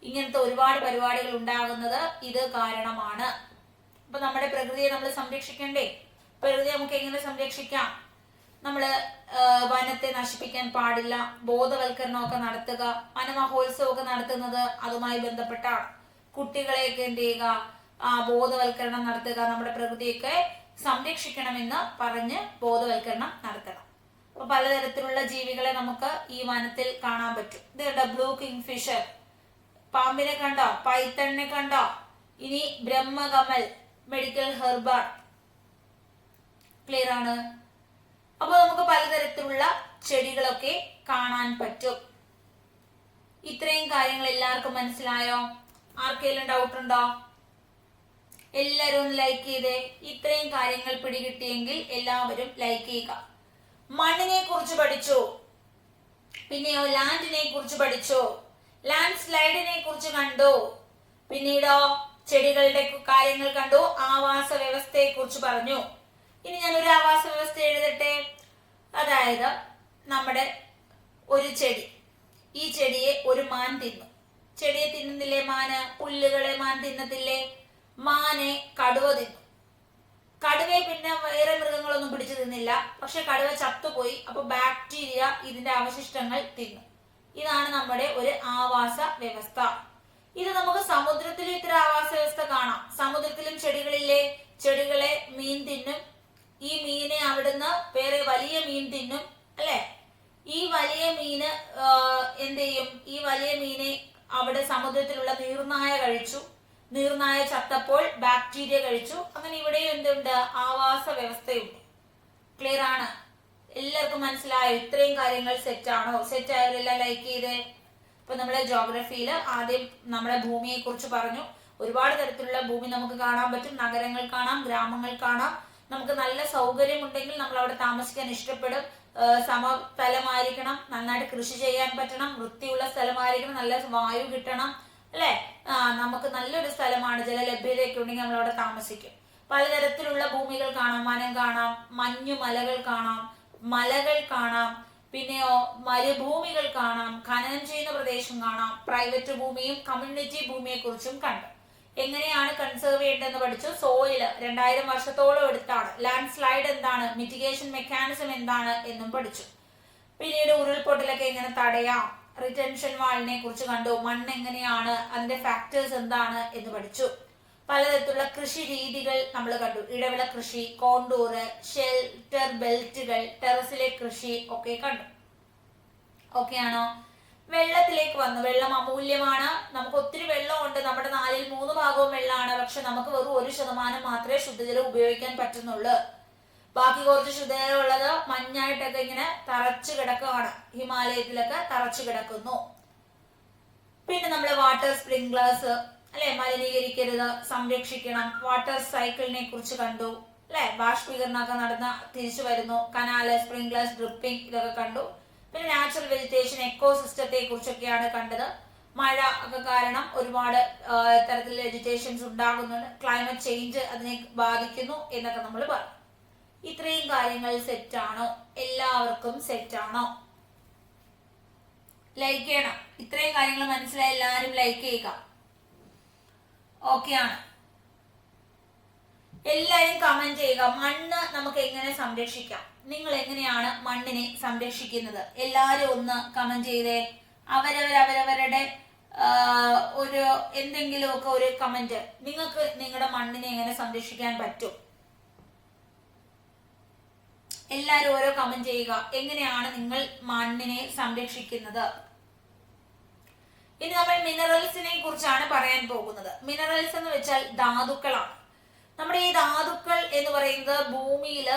[SPEAKER 1] ഇങ്ങനത്തെ ഒരുപാട് പരിപാടികൾ ഉണ്ടാകുന്നത് ഇത് കാരണമാണ്. അപ്പൊ നമ്മുടെ പ്രകൃതിയെ നമ്മൾ സംരക്ഷിക്കണ്ടേ? പ്രകൃതി നമുക്ക് എങ്ങനെ സംരക്ഷിക്കാം? നമ്മള് വനത്തെ നശിപ്പിക്കാൻ പാടില്ല, ബോധവൽക്കരണമൊക്കെ നടത്തുക, വനമഹോത്സവമൊക്കെ നടത്തുന്നത് അതുമായി ബന്ധപ്പെട്ടാണ്. കുട്ടികളെയൊക്കെ എന്ത് ചെയ്യുക, ബോധവൽക്കരണം നടത്തുക, നമ്മുടെ പ്രകൃതിയൊക്കെ സംരക്ഷിക്കണമെന്ന് പറഞ്ഞ് ബോധവൽക്കരണം നടത്തണം. അപ്പൊ പലതരത്തിലുള്ള ജീവികളെ നമുക്ക് ഈ വനത്തിൽ കാണാൻ പറ്റും. ഇത് കണ്ടോ, ബ്ലൂ കിങ് ഫിഷർ, പാമ്പിനെ കണ്ടോ, പൈത്തണിനെ കണ്ടോ, ഇനി ബ്രഹ്മകമൽ, മെഡിക്കൽ ഹെർബർ. ക്ലിയർ ആണ്? അപ്പൊ നമുക്ക് പലതരത്തിലുള്ള ചെടികളൊക്കെ കാണാൻ പറ്റും. ഇത്രയും കാര്യങ്ങൾ എല്ലാവർക്കും മനസ്സിലായോ? ആർക്കെങ്കിലും ഡൗട്ട് ഉണ്ടോ? എല്ലാവരും ഒന്ന് ലൈക്ക് ചെയ്തേ. ഇത്രയും കാര്യങ്ങൾ പിടികിട്ടിയെങ്കിൽ എല്ലാവരും ലൈക്ക് ചെയ്യുക. മണ്ണിനെ കുറിച്ച് പഠിച്ചു, പിന്നെയോ ലാൻഡിനെ കുറിച്ച് പഠിച്ചു, ലാൻഡ് സ്ലൈഡിനെ കുറിച്ച് കണ്ടു, പിന്നീടോ ചെടികളുടെ കാര്യങ്ങൾ കണ്ടു, ആവാസ വ്യവസ്ഥയെ കുറിച്ച് പറഞ്ഞു. ഇനി ഞാൻ ഒരു ആവാസ വ്യവസ്ഥ എഴുതട്ടെ. അതായത് നമ്മുടെ ഒരു ചെടി, ഈ ചെടിയെ ഒരു മാൻ തിന്നു. ചെടിയെ തിന്നുന്നില്ലേ മാന്? പുല്ലുകളെ മാൻ തിന്നത്തില്ലേ? മാനെ കടുവ തിന്നു. കടുവയെ പിന്നെ വേറെ മൃഗങ്ങളൊന്നും പിടിച്ചു തിന്നില്ല, പക്ഷെ കടുവ ചത്തുപോയി. അപ്പൊ ബാക്ടീരിയ ഇതിന്റെ അവശിഷ്ടങ്ങൾ തിന്നു. ഇതാണ് നമ്മുടെ ഒരു ആവാസ വ്യവസ്ഥ. ഇത് നമുക്ക് സമുദ്രത്തിലും ഇത്തരം ആവാസ വ്യവസ്ഥ കാണാം. സമുദ്രത്തിലും ചെടികളില്ലേ? ചെടികളെ മീൻ തിന്നും, ഈ മീനെ അവിടുന്ന് വേറെ വലിയ മീൻ തിന്നും, അല്ലെ? ഈ വലിയ മീന് എന്ത് ചെയ്യും? ഈ വലിയ മീനെ അവിടെ സമുദ്രത്തിലുള്ള നീർനായ കഴിച്ചു. നീർനായ ചത്തപ്പോൾ ബാക്ടീരിയ കഴിച്ചു. അങ്ങനെ ഇവിടെയും എന്തുണ്ട്? ആവാസ വ്യവസ്ഥയുണ്ട്. ക്ലിയർ ആണ്? എല്ലാവർക്കും മനസ്സിലായോ? ഇത്രയും കാര്യങ്ങൾ സെറ്റ് ആണോ? സെറ്റ് ആയവരെല്ലാം ലൈക്ക് ചെയ്തേ. ഇപ്പൊ നമ്മളെ ജോഗ്രഫിയിൽ ആദ്യം നമ്മുടെ ഭൂമിയെ കുറിച്ച് പറഞ്ഞു. ഒരുപാട് തരത്തിലുള്ള ഭൂമി നമുക്ക് കാണാൻ പറ്റും. നഗരങ്ങൾ കാണാം, ഗ്രാമങ്ങൾ കാണാം. നമുക്ക് നല്ല സൗകര്യം ഉണ്ടെങ്കിൽ നമ്മൾ അവിടെ താമസിക്കാൻ ഇഷ്ടപ്പെടും. സമതലമായിരിക്കണം, നന്നായിട്ട് കൃഷി ചെയ്യാൻ പറ്റണം, വൃത്തിയുള്ള സ്ഥലമായിരിക്കണം, നല്ല വായു കിട്ടണം, അല്ലെ? നമുക്ക് നല്ലൊരു സ്ഥലമാണ്, ജലലഭ്യതയൊക്കെ ഉണ്ടെങ്കിൽ നമ്മൾ അവിടെ താമസിക്കും. പലതരത്തിലുള്ള ഭൂമികൾ കാണാം. വനം കാണാം, മഞ്ഞുമലകൾ കാണാം, മലകൾ കാണാം, പിന്നെയോ മരുഭൂമികൾ കാണാം, ഖനനം ചെയ്യുന്ന പ്രദേശം കാണാം, പ്രൈവറ്റ് ഭൂമിയും കമ്മ്യൂണിറ്റി ഭൂമിയെ കുറിച്ചും കണ്ടു. എങ്ങനെയാണ് കൺസേർവ് ചെയ്യേണ്ടതെന്ന് പഠിച്ചു. സോയില് 2000 വർഷത്തോളം എടുത്താണ്. ലാൻഡ് സ്ലൈഡ് എന്താണ്, മിറ്റിഗേഷൻ മെക്കാനിസം എന്താണ് എന്നും പഠിച്ചു. പിന്നീട് ഉരുൾപൊട്ടലൊക്കെ എങ്ങനെ തടയാം, റിറ്റൻഷൻ വാളിനെ കുറിച്ച് കണ്ടു. മണ്ണ് എങ്ങനെയാണ്, അതിന്റെ ഫാക്ടേഴ്സ് എന്താണ് എന്ന് പഠിച്ചു. പലതരത്തിലുള്ള കൃഷി രീതികൾ നമ്മൾ കണ്ടു. ഇടവിള കൃഷി, കോണ്ടൂറ്, ഷെൽട്ടർ ബെൽറ്റുകൾ, ടെറസിലെ കൃഷി ഒക്കെ കണ്ടു. ഓക്കെ ആണോ? വെള്ളത്തിലേക്ക് വന്നു. വെള്ളം അമൂല്യമാണ്. നമുക്ക് ഒത്തിരി വെള്ളമുണ്ട്. നമ്മുടെ 4ൽ 3 ഭാഗവും വെള്ളമാണ്. പക്ഷെ നമുക്ക് വെറും 1% മാത്രമേ ശുദ്ധജലം ഉപയോഗിക്കാൻ പറ്റുന്നുള്ളൂ. ബാക്കി കുറച്ച് ശുദ്ധജലം ഉള്ളത് മഞ്ഞായിട്ടൊക്കെ ഇങ്ങനെ തറച്ചു കിടക്കുകയാണ്. ഹിമാലയത്തിലൊക്കെ തറച്ചു കിടക്കുന്നു. പിന്നെ നമ്മളെ വാട്ടർ സ്പ്രിംഗ്ലേഴ്സ്, അല്ലെ? മലിനീകരിക്കരുത്, സംരക്ഷിക്കണം. വാട്ടർ സൈക്കിളിനെ കുറിച്ച് കണ്ടു, അല്ലെ? ബാഷ്പീകരണമൊക്കെ നടന്ന തിരിച്ചു വരുന്നു. കനാല്, സ്പ്രിംഗ്ലേഴ്സ്, ഡ്രിപ്പിംഗ്, ഇതൊക്കെ കണ്ടു. പിന്നെ നാച്ചുറൽ വെജിറ്റേഷൻ, എക്കോസിസ്റ്റത്തെ കുറിച്ചൊക്കെയാണ് കണ്ടത്. മഴ ഒക്കെ കാരണം ഒരുപാട് തരത്തിലുള്ള വെജിറ്റേഷൻസ് ഉണ്ടാകുന്നുണ്ട്. ക്ലൈമറ്റ് ചേഞ്ച് അതിനെ ബാധിക്കുന്നു എന്നൊക്കെ നമ്മൾ പറഞ്ഞു. ഇത്രയും കാര്യങ്ങൾ സെറ്റ് ആണോ? എല്ലാവർക്കും സെറ്റ് ആണോ? ലൈക്ക് ചെയ്യണം. ഇത്രയും കാര്യങ്ങൾ മനസ്സിലായി എല്ലാവരും ലൈക്ക് ചെയ്യുക. ഓക്കെ ആണ്? എല്ലാവരും കമന്റ് ചെയ്യുക. മണ്ണ് നമുക്ക് എങ്ങനെ സംരക്ഷിക്കാം? നിങ്ങൾ എങ്ങനെയാണ് മണ്ണിനെ സംരക്ഷിക്കുന്നത്? എല്ലാവരും ഒന്ന് കമന്റ് ചെയ്തേ. അവരവരുടെ ഒരു എന്തെങ്കിലുമൊക്കെ ഒരു കമന്റ്. നിങ്ങൾക്ക് നിങ്ങളുടെ മണ്ണിനെ എങ്ങനെ സംരക്ഷിക്കാൻ പറ്റും? എല്ലാവരും ഓരോ കമന്റ് ചെയ്യുക. എങ്ങനെയാണ് നിങ്ങൾ മണ്ണിനെ സംരക്ഷിക്കുന്നത്? ഇനി നമ്മൾ മിനറൽസിനെ കുറിച്ചാണ് പറയാൻ പോകുന്നത്. മിനറൽസ് എന്ന് വെച്ചാൽ ധാതുക്കളാണ്. നമ്മുടെ ഈ ധാതുക്കൾ എന്ന് പറയുന്നത് ഭൂമിയിൽ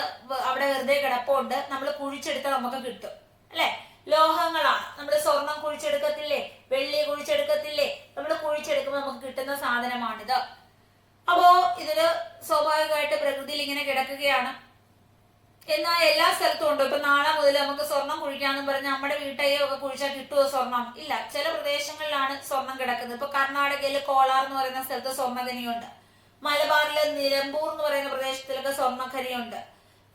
[SPEAKER 1] അവിടെ വെറുതെ കിടപ്പുണ്ട്. നമ്മൾ കുഴിച്ചെടുത്താൽ നമുക്ക് കിട്ടും, അല്ലെ? ലോഹങ്ങളാണ്. നമ്മുടെ സ്വർണം കുഴിച്ചെടുക്കത്തില്ലേ, വെള്ളി കുഴിച്ചെടുക്കത്തില്ലേ? നമ്മൾ കുഴിച്ചെടുക്കുമ്പോൾ നമുക്ക് കിട്ടുന്ന സാധനമാണിത്. അപ്പോ ഇതില് സ്വാഭാവികമായിട്ട് പ്രകൃതിയിൽ ഇങ്ങനെ കിടക്കുകയാണ്. എന്നാൽ എല്ലാ സ്ഥലത്തും ഉണ്ടോ? ഇപ്പൊ നാളെ മുതൽ നമുക്ക് സ്വർണം കുഴിക്കാന്ന് പറഞ്ഞാൽ നമ്മുടെ വീട്ടയ്യോ ഒക്കെ കുഴിച്ചാൽ കിട്ടുമോ സ്വർണം? ഇല്ല. ചില പ്രദേശങ്ങളിലാണ് സ്വർണം കിടക്കുന്നത്. ഇപ്പൊ കർണാടകയില് കോലാർ എന്ന് പറയുന്ന സ്ഥലത്ത് സ്വർണ്ണഖനിയുണ്ട്. മലബാറിലെ നിലമ്പൂർ എന്ന് പറയുന്ന പ്രദേശത്തിലൊക്കെ സ്വർണ്ണഖനിയുണ്ട്.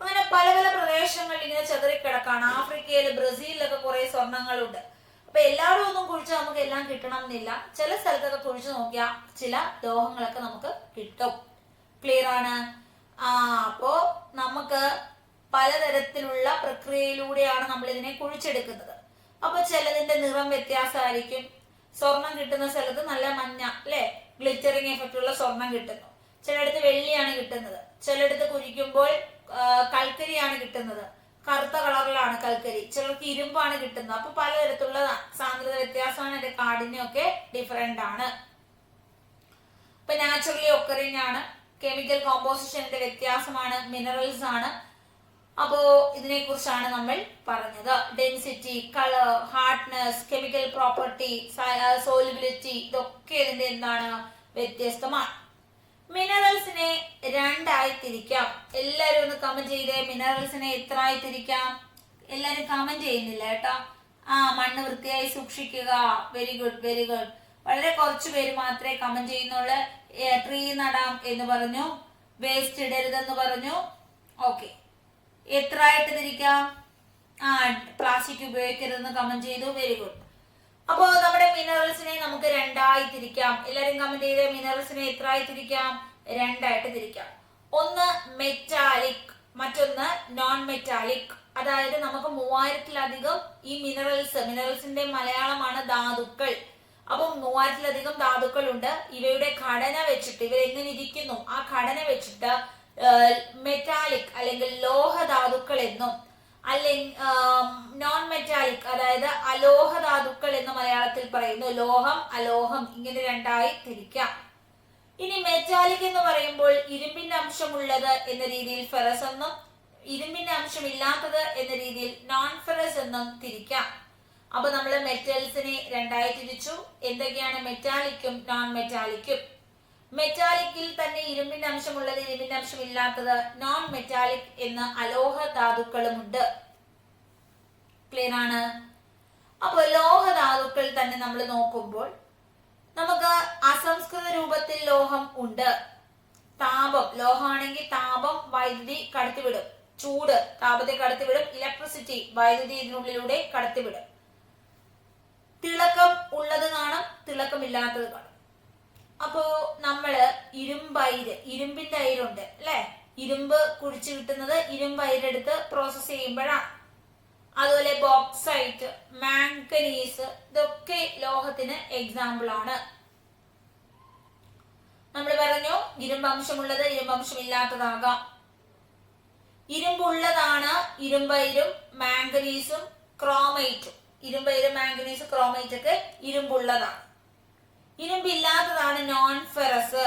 [SPEAKER 1] അങ്ങനെ പല പല പ്രദേശങ്ങളിൽ ഇങ്ങനെ ചെതറിക്കിടക്കാണ്. ആഫ്രിക്കയില് ബ്രസീലിലൊക്കെ കുറെ സ്വർണ്ണങ്ങളുണ്ട്. അപ്പൊ എല്ലാവരും ഒന്നും കുഴിച്ചാൽ നമുക്ക് എല്ലാം കിട്ടണം എന്നില്ല. ചില സ്ഥലത്തൊക്കെ കുഴിച്ചു നോക്കിയാൽ ചില ലോഹങ്ങളൊക്കെ നമുക്ക് കിട്ടും. ക്ലിയർ ആണ്? അപ്പോ നമുക്ക് പലതരത്തിലുള്ള പ്രക്രിയയിലൂടെയാണ് നമ്മൾ ഇതിനെ കുഴിച്ചെടുക്കുന്നത്. അപ്പൊ ചിലതിന്റെ നിറം വ്യത്യാസമായിരിക്കും. സ്വർണം കിട്ടുന്ന സ്ഥലത്ത് നല്ല മഞ്ഞ അല്ലെ, ഗ്ലിറ്ററിങ് എഫക്റ്റ് ഉള്ള സ്വർണം കിട്ടുന്നു. ചിലയിടത്ത് വെള്ളിയാണ് കിട്ടുന്നത്. ചിലയിടത്ത് കുഴിക്കുമ്പോൾ കൽക്കരിയാണ് കിട്ടുന്നത്, കറുത്ത കളറിലാണ് കൽക്കരി. ചിലർക്ക് ഇരുമ്പാണ് കിട്ടുന്നത്. അപ്പൊ പലതരത്തിലുള്ള സാന്ദ്രത വ്യത്യാസമാണ്, അതിന്റെ കാഠിന്യമൊക്കെ ഡിഫറെന്റ് ആണ്. ഇപ്പൊ നാച്ചുറലി ഒക്കറിങ് ആണ്, കെമിക്കൽ കോമ്പോസിഷന്റെ വ്യത്യാസമാണ്, മിനറൽസ് ആണ്. അപ്പോ ഇതിനെ കുറിച്ചാണ് നമ്മൾ പറഞ്ഞത്. Density, colour, hardness, chemical property, solubility, ഇതൊക്കെ ഇതിന്റെ എന്താണ്, വ്യത്യസ്തമാണ്. മിനറൽസിനെ രണ്ടായി തിരിക്കാം. എല്ലാരും ഒന്ന് കമന്റ് ചെയ്തേ, മിനറൽസിനെ എത്ര ആയി തിരിക്കാം? എല്ലാരും കമന്റ് ചെയ്യുന്നില്ല കേട്ടോ. മണ്ണ് വൃത്തിയായി സൂക്ഷിക്കുക. Very good, very good. വളരെ കുറച്ചു പേര് മാത്രമേ കമന്റ് ചെയ്യുന്നുള്ളൂ. ട്രീ നടാം എന്ന് പറഞ്ഞു, വേസ്റ്റ് ഇടരുതെന്ന് പറഞ്ഞു. ഓക്കെ, എത്ര ആയിട്ട് തിരിക്കാം? പ്ലാസ്റ്റിക് ഉപയോഗിക്കരുതെന്ന് കമന്റ് ചെയ്തു. Very good. അപ്പോ നമ്മുടെ മിനറൽസിനെ നമുക്ക് രണ്ടായി തിരിക്കാം. എല്ലാരും കമന്റ് ചെയ്തേ, മിനറൽസിനെ എത്ര ആയി തിരിക്കാം? രണ്ടായിട്ട് തിരിക്കാം. ഒന്ന് മെറ്റാലിക്, മറ്റൊന്ന് നോൺ മെറ്റാലിക്. അതായത് നമുക്ക് 3000-ലധികം ഈ മിനറൽസിന്റെ മലയാളമാണ് ധാതുക്കൾ. അപ്പം 3000-ലധികം ധാതുക്കൾ ഉണ്ട്. ഇവയുടെ ഘടന വെച്ചിട്ട്, ഇവരെങ്ങനെ ഇരിക്കുന്നു ആ ഘടന വെച്ചിട്ട് മെറ്റാലിക് അല്ലെങ്കിൽ ലോഹ ധാതുക്കൾ എന്നും, അല്ലെങ്കിൽ നോൺ മെറ്റാലിക് അതായത് അലോഹ ധാതുക്കൾ എന്ന് മലയാളത്തിൽ പറയുന്നു. ലോഹം, അലോഹം, ഇങ്ങനെ രണ്ടായി തിരിക്കാം. ഇനി മെറ്റാലിക് എന്ന് പറയുമ്പോൾ ഇരുമ്പിന്റെ അംശമുള്ളത് എന്ന രീതിയിൽ ഫെറസ് എന്നും, ഇരുമ്പിന്റെ അംശം ഇല്ലാത്തത് എന്ന രീതിയിൽ നോൺ ഫെറസ് എന്നും തിരിക്കാം. അപ്പൊ നമ്മൾ മെറ്റൽസിനെ രണ്ടായി തിരിച്ചു. എന്തൊക്കെയാണ് മെറ്റാലിക്കും നോൺ മെറ്റാലിക്കും? മെറ്റാലിക്കിൽ തന്നെ ഇരുമ്പിന്റെ അംശമുള്ളത്, ഇരുമ്പിന്റെ അംശം ഇല്ലാത്തത്, നോൺ മെറ്റാലിക് എന്ന അലോഹ ധാതുക്കളുമുണ്ട്. ക്ലിയർ ആണ്? അപ്പൊ ലോഹ ധാതുക്കൾ തന്നെ നമ്മൾ നോക്കുമ്പോൾ നമുക്ക് അസംസ്കൃത രൂപത്തിൽ ലോഹം ഉണ്ട്. താപം, ലോഹമാണെങ്കിൽ താപം വൈദ്യുതി കടത്തിവിടും. ചൂട് താപത്തെ കടത്തിവിടും. ഇലക്ട്രിസിറ്റി, വൈദ്യുതി ഇതിനുള്ളിലൂടെ കടത്തിവിടും. തിളക്കം ഉള്ളത് കാണും, തിളക്കമില്ലാത്തത് കാണും. അപ്പോ നമ്മള് ഇരുമ്പിന്റെ അയിരുണ്ട് അല്ലെ, ഇരുമ്പ് കുഴിച്ചു കിട്ടുന്നത് ഇരുമ്പ് അയിരെടുത്ത് പ്രോസസ് ചെയ്യുമ്പോഴാണ്. അതുപോലെ ബോക്സൈറ്റ്, മാംഗനീസ്, ഇതൊക്കെ ലോഹത്തിന് എക്സാമ്പിൾ ആണ്. നമ്മൾ പറഞ്ഞു ഇരുമ്പംശമുള്ളത്, ഇരുമ്പംശമില്ലാത്തതാകാം. ഇരുമ്പുള്ളതാണ് ഇരുമ്പയിരും മാംഗനീസും ക്രോമൈറ്റും. ഇരുമ്പയിരും മാംഗനീസ്, ക്രോമൈറ്റ് ഒക്കെ ഇരുമ്പുള്ളതാണ്. ഇരുമ്പില്ലാത്തതാണ് നോൺ ഫെറസ്.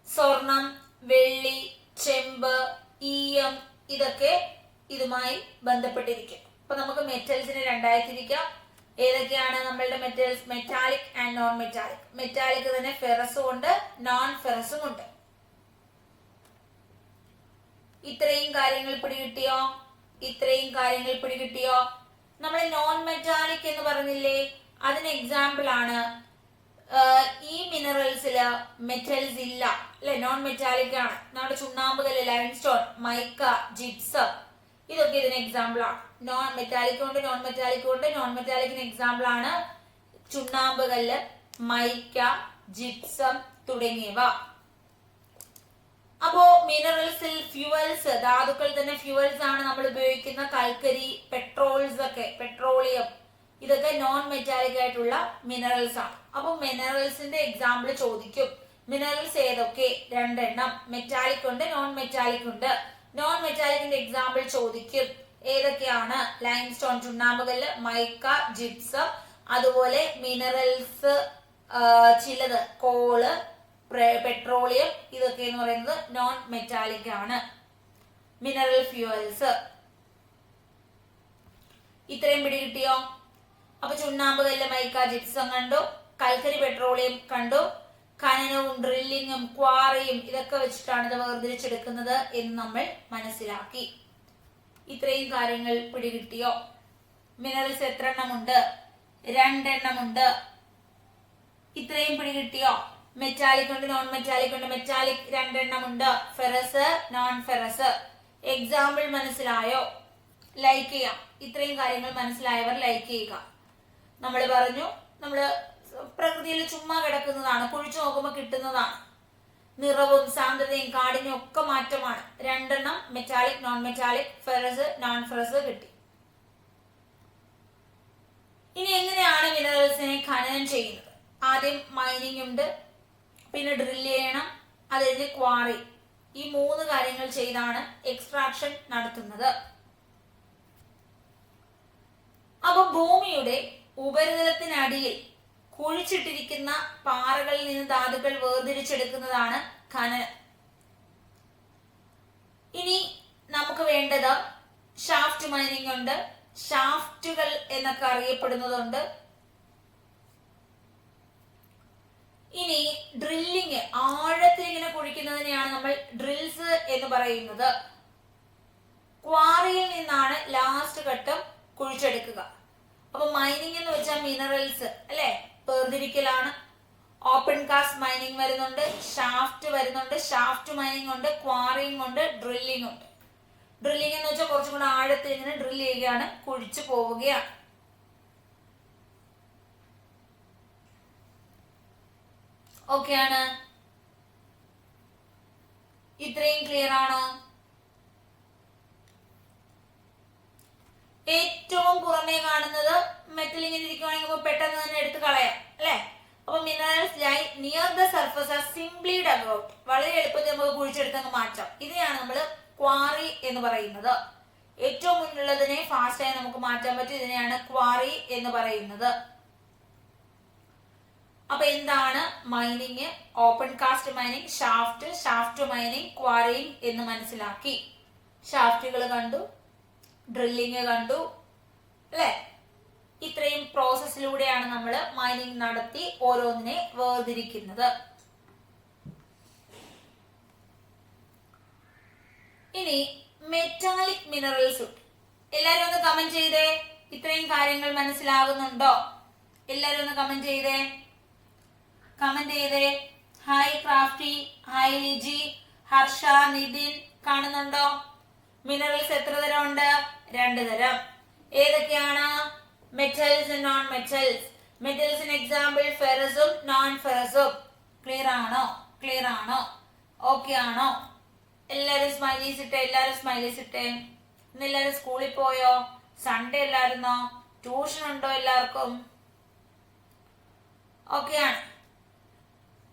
[SPEAKER 1] സ്വർണം, വെള്ളി, ചെമ്പ്, ഈയം, ഇതൊക്കെ ഇതുമായി ബന്ധപ്പെട്ടിരിക്കും. അപ്പൊ നമുക്ക് മെറ്റൽസിനെ രണ്ടായി തിരിക്കാം. ഏതൊക്കെയാണ് നമ്മളുടെ metals? Metallic and non metallic. Metallic തന്നെ ഫെറസും ഉണ്ട്, നോൺ ഫെറസും ഉണ്ട്. ഇത്രയും കാര്യങ്ങൾ പിടികിട്ടിയോ? നമ്മൾ നോൺ മെറ്റാലിക് എന്ന് പറഞ്ഞില്ലേ, അതിന് എക്സാമ്പിൾ ആണ് ഈ മിനറൽസില് മെറ്റൽസ് ഇല്ല അല്ലെ, നോൺ മെറ്റാലിക് ആണ്. നമ്മുടെ ചുണ്ണാമ്പുകല്ല്, ലൈംസ്റ്റോൺ, മൈക്ക, ജിപ്സം, ഇതൊക്കെ ഇതിന് എക്സാമ്പിൾ ആണ്. നോൺ മെറ്റാലിക് കൊണ്ട് നോൺ മെറ്റാലിക്കിന് എക്സാമ്പിൾ ആണ് ചുണ്ണാമ്പുകല്ല്, മൈക്ക, ജിപ്സം തുടങ്ങിയവ. അപ്പോ മിനറൽസിൽ ഫ്യൂവൽസ്, ധാതുക്കൾ തന്നെ ഫ്യൂവൽസ് ആണ് നമ്മൾ ഉപയോഗിക്കുന്ന. കൽക്കരി, പെട്രോളിയം, ഇതൊക്കെ നോൺ മെറ്റാലിക് ആയിട്ടുള്ള മിനറൽസ് ആണ്. അപ്പൊ മിനറൽസിന്റെ എക്സാമ്പിൾ ചോദിക്കും. മിനറൽസ് ഏതൊക്കെ? രണ്ടെണ്ണം. മെറ്റാലിക് ഉണ്ട്, നോൺ മെറ്റാലിക് ഉണ്ട്. നോൺ മെറ്റാലിക്കിന്റെ എക്സാമ്പിൾ ചോദിക്കും. ഏതൊക്കെയാണ്? ലൈംസ്റ്റോൺ, ചുണ്ണാമ്പുകല്ല്, മൈക്ക, ജിപ്സം. അതുപോലെ മിനറൽസ് ചിലത് കോള്, പെട്രോളിയം, ഇതൊക്കെ എന്ന് പറയുന്നത് നോൺ മെറ്റാലിക് ആണ്. Mineral fuels. ഇത്രയും പിടികിട്ടിയോ? അപ്പൊ ചുണ്ണാമ്പ് കല്ല്, മൈക്ക, ജിപ്സം കണ്ടു, കൽക്കരി പെട്രോളിയം കണ്ടു, ഖനനവും ഡ്രില്ലിങ്ങും ക്വാറിയും ഇതൊക്കെ വെച്ചിട്ടാണ് ഇത് വേർതിരിച്ചെടുക്കുന്നത് എന്ന് നമ്മൾ മനസ്സിലാക്കി. ഇത്രയും കാര്യങ്ങൾ പിടികിട്ടിയോ? മിനറൽസ് എത്ര എണ്ണമുണ്ട്? 2 എണ്ണമുണ്ട്. ഇത്രയും പിടികിട്ടിയോ? മെറ്റാലിക് ഉണ്ട്, നോൺ മെറ്റാലിക് ഉണ്ട്. മെറ്റാലിക് 2 എണ്ണമുണ്ട്. Ferrous, non ferrous. എക്സാമ്പിൾ മനസ്സിലായോ? ലൈക്ക് ചെയ്യാം. ഇത്രയും കാര്യങ്ങൾ മനസ്സിലായവർ ലൈക്ക് ചെയ്യുക. നമ്മൾ പറഞ്ഞു, നമ്മള് പ്രകൃതിയിൽ ചുമ്മാ കിടക്കുന്നതാണ്, കുഴിച്ചു നോക്കുമ്പോൾ കിട്ടുന്നതാണ്. നിറവും സാന്ദ്രതയും കാഠിന്യവും ഒക്കെ മാറ്റമാണ്. 2 എണ്ണം metallic, non metallic, ferrous, non ferrous കിട്ടി. ഇനി എങ്ങനെയാണ് മിനറൽസിനെ ഖനനം ചെയ്യുന്നത്? ആദ്യം മൈനിങ് ഉണ്ട്, പിന്നെ ഡ്രില്ല് ചെയ്യണം, അത് കഴിഞ്ഞ് ക്വാറി. ഈ 3 കാര്യങ്ങൾ ചെയ്താണ് എക്സ്ട്രാക്ഷൻ നടത്തുന്നത്. അപ്പൊ ഭൂമിയുടെ ഉപരിതലത്തിനടിയിൽ കുഴിച്ചിട്ടിരിക്കുന്ന പാറകളിൽ നിന്ന് ധാതുക്കൾ വേർതിരിച്ചെടുക്കുന്നതാണ് ഖനനം. ഇനി നമുക്ക് വേണ്ടത് ഷാഫ്റ്റ് മൈനിങ് ഉണ്ട്, ഷാഫ്റ്റുകൾ എന്നൊക്കെ അറിയപ്പെടുന്നതുണ്ട്. ഇനി ഡ്രില്ലിങ്, ആഴത്തിൽ ഇങ്ങനെ കുഴിക്കുന്നതിനെയാണ് നമ്മൾ ഡ്രിൽസ് എന്ന് പറയുന്നത്. ക്വാറിയിൽ നിന്നാണ് ലാസ്റ്റ് ഘട്ടം കുഴിച്ചെടുക്കുക. അപ്പൊ മൈനിങ് എന്ന് വെച്ചാൽ മിനറൽസ് അല്ലെ, വേർതിരിക്കലാണ്. ഓപ്പൺ കാസ്റ്റ് മൈനിങ് വരുന്നുണ്ട്, ഷാഫ്റ്റ് വരുന്നുണ്ട്, ഷാഫ്റ്റ് മൈനിങ് ഉണ്ട്, ക്വാറിങ് ഉണ്ട്, ഡ്രില്ലിംഗ് ഉണ്ട്. ഡ്രില്ലിംഗ് എന്ന് വെച്ചാൽ കുറച്ചും കൂടെ ആഴത്തിൽ ഇങ്ങനെ ഡ്രിൽ ചെയ്യുകയാണ്, കുഴിച്ചു പോവുകയാണ്. ഓക്കെ ആണ്? ഇത്രയും ക്ലിയർ ആണോ? ഏറ്റവും പുറമേ കാണുന്നത് മെറ്റൽ ഇങ്ങനെ ഇരിക്കുവാണെങ്കിൽ പെട്ടെന്ന് തന്നെ എടുത്ത് കളയാം അല്ലെ. അപ്പൊ minerals lie near the surface are simply dug out. വളരെ എളുപ്പത്തിൽ നമുക്ക് കുഴിച്ചെടുത്തങ്ങ് മാറ്റാം. ഇതിനെയാണ് നമ്മൾ ക്വാറി എന്ന് പറയുന്നത്. ഏറ്റവും മുന്നിലുള്ളതിനെ ഫാസ്റ്റ് ആയി നമുക്ക് മാറ്റാൻ പറ്റും. ഇതിനെയാണ് ക്വാറി എന്ന് പറയുന്നത്. അപ്പൊ എന്താണ് mining? Open cast mining, shaft, shaft mining, quarrying എന്ന് മനസ്സിലാക്കി. ഷാഫ്റ്റുകൾ കണ്ടു, ഡ്രില്ലിങ് കണ്ടു അല്ലെ. ഇത്രയും പ്രോസസ്സിലൂടെയാണ് നമ്മൾ മൈനിങ് നടത്തി ഓരോന്നിനെ വേർതിരിക്കുന്നത്. ഇനി മെറ്റാലിക് മിനറൽസ്. എല്ലാരും ഒന്ന് കമന്റ് ചെയ്തേ. ഇത്രയും കാര്യങ്ങൾ മനസ്സിലാകുന്നുണ്ടോ? എല്ലാരും ഒന്ന് കമന്റ് ചെയ്തേ. കമന്റ് ചെയ്തേ. Hi Crafty, hi Liji, Harsha, Nitin. കാണുന്നുണ്ടോ? മിനറൽസ് എത്ര തരം ഉണ്ട്? 2 തരം. ഏതൊക്കെയാണ്? Metals, non metals. മെറ്റൽസിന് എക്സാമ്പിൾ ഫെറസും നോൺ ഫെറസും. ക്ലിയർ ആണോ? ക്ലിയർ ആണോ? ഓക്കെ ആണോ? എല്ലാരും സ്മൈലീസ് ഇട്ടേ. എല്ലാരും സ്മൈലീസ് ഇട്ടേ. ഇന്ന് എല്ലാരും സ്കൂളിൽ പോയോ? സൺഡേ അല്ലായിരുന്നോ? ട്യൂഷൻ ഉണ്ടോ എല്ലാവർക്കും? ഓക്കെ ആണ്.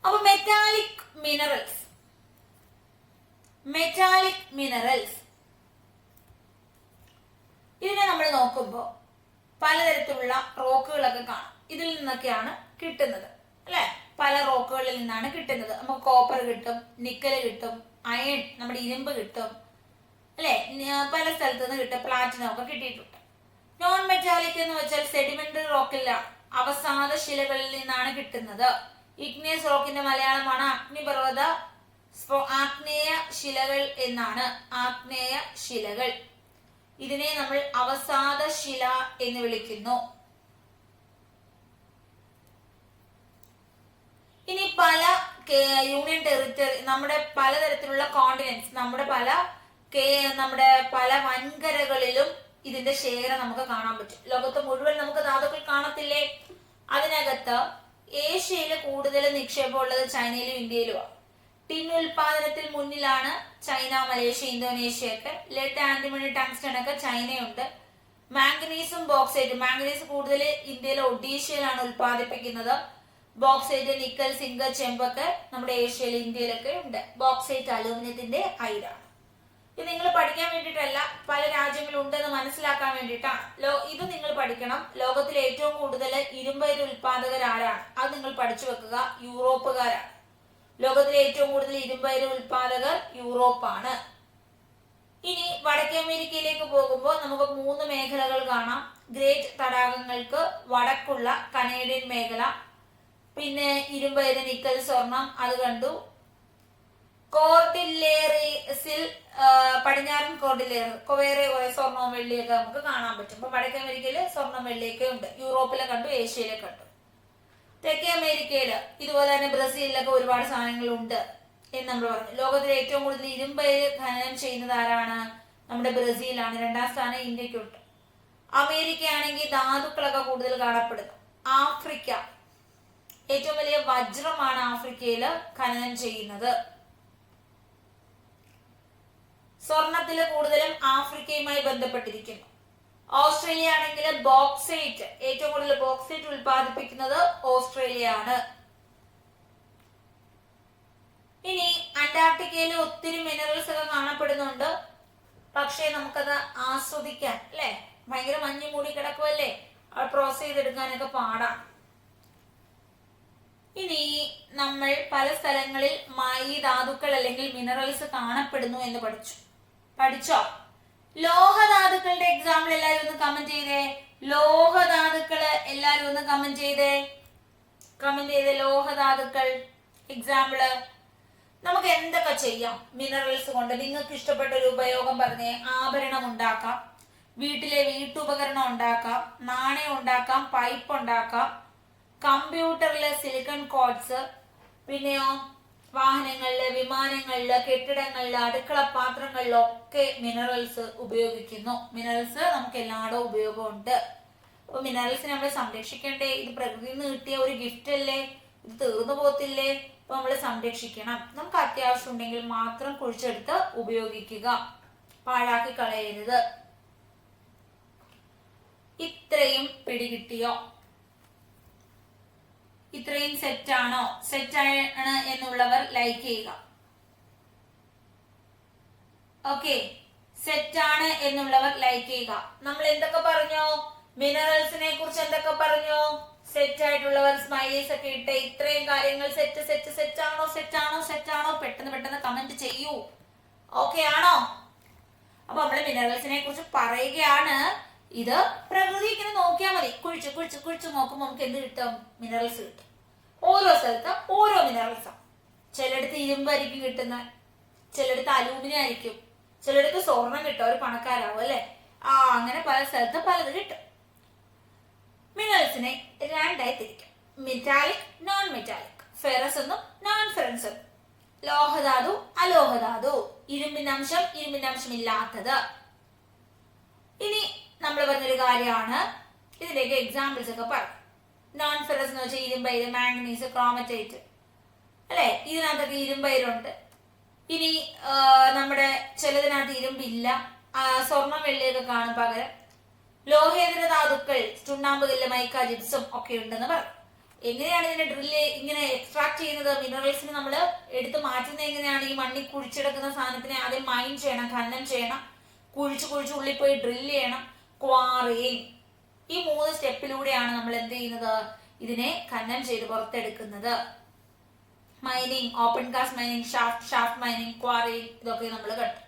[SPEAKER 1] അപ്പൊ മെറ്റാലിക് മിനറൽസ്, മെറ്റാലിക് മിനറൽസ് ഇതിനെ നമ്മൾ നോക്കുമ്പോൾ പലതരത്തിലുള്ള റോക്കുകളൊക്കെ കാണാം. ഇതിൽ നിന്നൊക്കെയാണ് കിട്ടുന്നത് അല്ലെ. പല റോക്കുകളിൽ നിന്നാണ് കിട്ടുന്നത്. നമുക്ക് കോപ്പർ കിട്ടും, നിക്കല് കിട്ടും, അയൺ, നമ്മുടെ ഇരുമ്പ് കിട്ടും അല്ലെ. പല സ്ഥലത്തു നിന്ന് കിട്ടും. പ്ലാറ്റിനം ഒക്കെ കിട്ടിയിട്ടുണ്ട്. നോൺ മെറ്റാലിക് എന്ന് വെച്ചാൽ സെഡിമെന്ററി റോക്കിലാണ്, അവസാദ ശിലകളിൽ നിന്നാണ് കിട്ടുന്നത്. ഇഗ്നിയസ് റോക്കിന്റെ മലയാളമാണ് അഗ്നിപർവ്വത, ആഗ്നേയ ശിലകൾ എന്നാണ്. ആഗ്നേയ ശിലകൾ. ഇതിനെ നമ്മൾ അവസാദ ശില എന്ന് വിളിക്കുന്നു. ഇനി പല യൂണിയൻ ടെറിട്ടറി, നമ്മുടെ പലതരത്തിലുള്ള കോണ്ടിനെന്റ്സ്, നമ്മുടെ പല വൻകരകളിലും ഇതിന്റെ ശേഖരം നമുക്ക് കാണാൻ പറ്റും. ലോകത്ത് മുഴുവൻ നമുക്ക് ധാതുക്കൾ കാണത്തില്ലേ? അതിനകത്ത് ഏഷ്യയിൽ കൂടുതൽ നിക്ഷേപം ഉള്ളത് ചൈനയിലും ഇന്ത്യയിലുമാണ്. ടിൻ ഉൽപാദനത്തിൽ മുന്നിലാണ് ചൈന, മലേഷ്യ, ഇന്തോനേഷ്യ ഒക്കെ. ലെഡ്, ആന്റിമണി, ടങ്സ്റ്റൺ ഒക്കെ ചൈനയുണ്ട്. മാംഗനീസും ബോക്സൈറ്റും, മാംഗനീസ് കൂടുതൽ ഇന്ത്യയിലെ ഒഡീഷയിലാണ് ഉൽപ്പാദിപ്പിക്കുന്നത്. ബോക്സൈറ്റ്, നിക്കൽ, സിങ്ക്, ചെമ്പൊക്കെ നമ്മുടെ ഏഷ്യയിൽ, ഇന്ത്യയിലൊക്കെ ഉണ്ട്. ബോക്സൈറ്റ് അലൂമിനിയത്തിന്റെ അയിരാണ്. ഇത് നിങ്ങൾ പഠിക്കാൻ വേണ്ടിയിട്ടല്ല, പല രാജ്യങ്ങളും ഉണ്ടെന്ന് മനസ്സിലാക്കാൻ വേണ്ടിയിട്ടാണ്. ഇത് നിങ്ങൾ പഠിക്കണം. ലോകത്തിലെ ഏറ്റവും കൂടുതൽ ഇരുമ്പയിര് ഉൽപാദകർ ആരാണ്? അത് നിങ്ങൾ പഠിച്ചു വെക്കുക. യൂറോപ്പുകാരാണ്. ലോകത്തിലെ ഏറ്റവും കൂടുതൽ ഇരുമ്പയിര് ഉൽപാദകർ യൂറോപ്പാണ്. ഇനി വടക്കേ അമേരിക്കയിലേക്ക് പോകുമ്പോൾ നമുക്ക് 3 മേഖലകൾ കാണാം. ഗ്രേറ്റ് തടാകങ്ങൾക്ക് വടക്കുള്ള കനേഡിയൻ മേഖല, പിന്നെ ഇരുമ്പ്, നിക്കൽ, സ്വർണം അത് കണ്ടു. കോർഡില്ലേറീസിൽ പടിഞ്ഞാറൻ കോർഡില്ലേർ വേറെ കുറെ സ്വർണവും വെള്ളിയൊക്കെ നമുക്ക് കാണാൻ പറ്റും. അപ്പൊ വടക്കേ അമേരിക്കയില് സ്വർണം വെള്ളിയൊക്കെ ഉണ്ട്. യൂറോപ്പിലെ കണ്ടു, ഏഷ്യയിലെ കണ്ടു. തെക്കേ അമേരിക്കയില് ഇതുപോലെ തന്നെ ബ്രസീലിലൊക്കെ ഒരുപാട് സാധനങ്ങളുണ്ട് എന്ന് നമ്മൾ പറഞ്ഞു. ലോകത്തിലെ ഏറ്റവും കൂടുതൽ ഇരുമ്പ് ഖനനം ചെയ്യുന്നത് ആരാണ്? നമ്മുടെ ബ്രസീലാണ്. 2ാം സ്ഥാനം ഇന്ത്യക്കുണ്ട്. അമേരിക്ക ആണെങ്കിൽ ധാതുക്കളൊക്കെ കൂടുതൽ കാണപ്പെടുന്നു. ആഫ്രിക്ക, ഏറ്റവും വലിയ വജ്രമാണ് ആഫ്രിക്കയില് ഖനനം ചെയ്യുന്നത്. സ്വർണത്തില് കൂടുതലും ആഫ്രിക്കയുമായി ബന്ധപ്പെട്ടിരിക്കുന്നു. ഓസ്ട്രേലിയ ആണെങ്കിൽ ബോക്സൈറ്റ്, ഏറ്റവും കൂടുതൽ ബോക്സൈറ്റ് ഉൽപ്പാദിപ്പിക്കുന്നത് ഓസ്ട്രേലിയ ആണ്. ഇനി അന്റാർട്ടിക്കയിൽ ഒത്തിരി മിനറൽസ് ഒക്കെ കാണപ്പെടുന്നുണ്ട്. പക്ഷേ നമുക്കത് ആസ്വദിക്കാൻ അല്ലെ, ഭയങ്കര മഞ്ഞ് മൂടി കിടക്കുമല്ലേ, അത് പ്രോസസ് ചെയ്തെടുക്കാനൊക്കെ പാടാണ്. ഇനി നമ്മൾ പല സ്ഥലങ്ങളിൽ മായി ധാതുക്കൾ അല്ലെങ്കിൽ മിനറൽസ് കാണപ്പെടുന്നു എന്ന് പഠിച്ചോ? ലോഹധാതുക്കളുടെ എക്സാമ്പിൾ എല്ലാരും ഒന്ന് കമന്റ് ചെയ്തേ. ലോഹധാതുക്കള് എല്ലാരും ഒന്ന് കമന്റ് ചെയ്തേ. ലോഹധാതുക്കൾ എക്സാമ്പിള്. നമുക്ക് എന്തൊക്കെ ചെയ്യാം മിനറൽസ് കൊണ്ട്? നിങ്ങൾക്ക് ഇഷ്ടപ്പെട്ട ഒരു ഉപയോഗം പറഞ്ഞേ. ആഭരണം ഉണ്ടാക്കാം, വീട്ടിലെ വീട്ടുപകരണം ഉണ്ടാക്കാം, നാണയം ഉണ്ടാക്കാം, പൈപ്പ് ഉണ്ടാക്കാം, കമ്പ്യൂട്ടറിലെ സിലിക്കൺ കോഡ്സ്, പിന്നെയോ വാഹനങ്ങളില്, വിമാനങ്ങളില്, കെട്ടിടങ്ങളില്, അടുക്കള പാത്രങ്ങളിലൊക്കെ മിനറൽസ് ഉപയോഗിക്കുന്നു. മിനറൽസ് നമുക്ക് എല്ലായിടവും ഉപയോഗമുണ്ട്. അപ്പൊ മിനറൽസിനെ നമ്മൾ സംരക്ഷിക്കണ്ടേ? ഇത് പ്രകൃതിയിൽ നിന്ന് കിട്ടിയ ഒരു ഗിഫ്റ്റ് അല്ലേ, ഇത് തീർന്നു പോകത്തില്ലേ? അപ്പൊ നമ്മൾ സംരക്ഷിക്കണം. നമുക്ക് അത്യാവശ്യം ഉണ്ടെങ്കിൽ മാത്രം കുഴിച്ചെടുത്ത് ഉപയോഗിക്കുക, പാഴാക്കി കളയരുത്. ഇത്രയും പിടികിട്ടിയോ? ഇത്രയും സെറ്റാണോ? സെറ്റാണ് എന്നുള്ളവർ ലൈക്ക് ചെയ്യുക. ഓക്കെ, സെറ്റാണ് എന്നുള്ളവർ ലൈക്ക് ചെയ്യുക. നമ്മൾ എന്തൊക്കെ പറഞ്ഞു? മിനറൽസിനെ കുറിച്ച് എന്തൊക്കെ പറഞ്ഞു? സെറ്റ് ആയിട്ടുള്ളവർ സ്മൈലീസ് ഒക്കെ ഇട്ട് ഇത്രയും കാര്യങ്ങൾ സെറ്റാണോ പെട്ടെന്ന് കമന്റ് ചെയ്യൂ. ഓക്കെ ആണോ? അപ്പൊ നമ്മള് മിനറൽസിനെ കുറിച്ച് പറയുകയാണ്. ഇത് പ്രകൃതി ഇങ്ങനെ നോക്കിയാൽ മതി. കുഴിച്ച് നോക്കുമ്പോൾ നമുക്ക് എന്ത് കിട്ടും? മിനറൽസ് കിട്ടും. ഓരോ സ്ഥലത്ത് ഓരോ മിനറൽസാണ്. ചിലടത്ത് ഇരുമ്പായിരിക്കും കിട്ടുന്നത്, ചിലടത്ത് അലൂമിനിയം ആയിരിക്കും, ചിലടത്ത് സ്വർണം കിട്ടും, ഒരു പണക്കാരാവും അല്ലെ. അങ്ങനെ പല സ്ഥലത്ത് പലത് കിട്ടും. മിനറൽസിനെ 2ആയി തിരിക്കാം. മെറ്റാലിക്, നോൺ മെറ്റാലിക്, ഫെറസ് എന്നും നോൺ ഫെറസ് എന്നും, ലോഹധാതു, അലോഹധാതു, ഇരുമ്പിന്റെ അംശം ഇല്ലാത്തത്. ഇനി നമ്മൾ പറഞ്ഞൊരു കാര്യമാണ്, ഇതിലേക്ക് എക്സാമ്പിൾസ് ഒക്കെ പറയും. നോൺ ഫെറസ് എന്ന് വെച്ചാൽ ഇരുമ്പയിര്, മാംഗനീസ്, ക്രോമറ്റൈറ്റ് അല്ലെ, ഇതിനകത്തൊക്കെ ഇരുമ്പയിരുണ്ട്. ഇനി നമ്മുടെ ചിലതിനകത്ത് ഇരുമ്പില്ല, സ്വർണം വെള്ളിയൊക്കെ കാണും. പകരം ലോഹേതര ധാതുക്കൾ, ചുണ്ണാമ്പ്, കല്ല്, മൈക്ക, ജിപ്സം ഒക്കെ ഉണ്ടെന്ന് പറയും. എങ്ങനെയാണ് ഇതിനെ ഡ്രില്ല് ഇങ്ങനെ എക്സ്ട്രാക്ട് ചെയ്യുന്നത്? മിനറൽസിന് നമ്മൾ എടുത്ത് മാറ്റുന്നത് എങ്ങനെയാണ്? ഈ മണ്ണിൽ കുഴിച്ചെടുക്കുന്ന സാധനത്തിനെ ആദ്യം മൈൻ ചെയ്യണം, ഖനനം ചെയ്യണം, കുഴിച്ച് ഉള്ളിൽ പോയി ഡ്രില്ല് ചെയ്യണം, ക്വാറിയിങ്. ഈ 3 സ്റ്റെപ്പിലൂടെയാണ് നമ്മൾ എന്ത് ചെയ്യുന്നത്? ഇതിനെ ഖനനം ചെയ്ത് പുറത്തെടുക്കുന്നത്. Mining, open cast mining, shaft mining, quarrying, ഇതൊക്കെ നമ്മൾ കണ്ടു.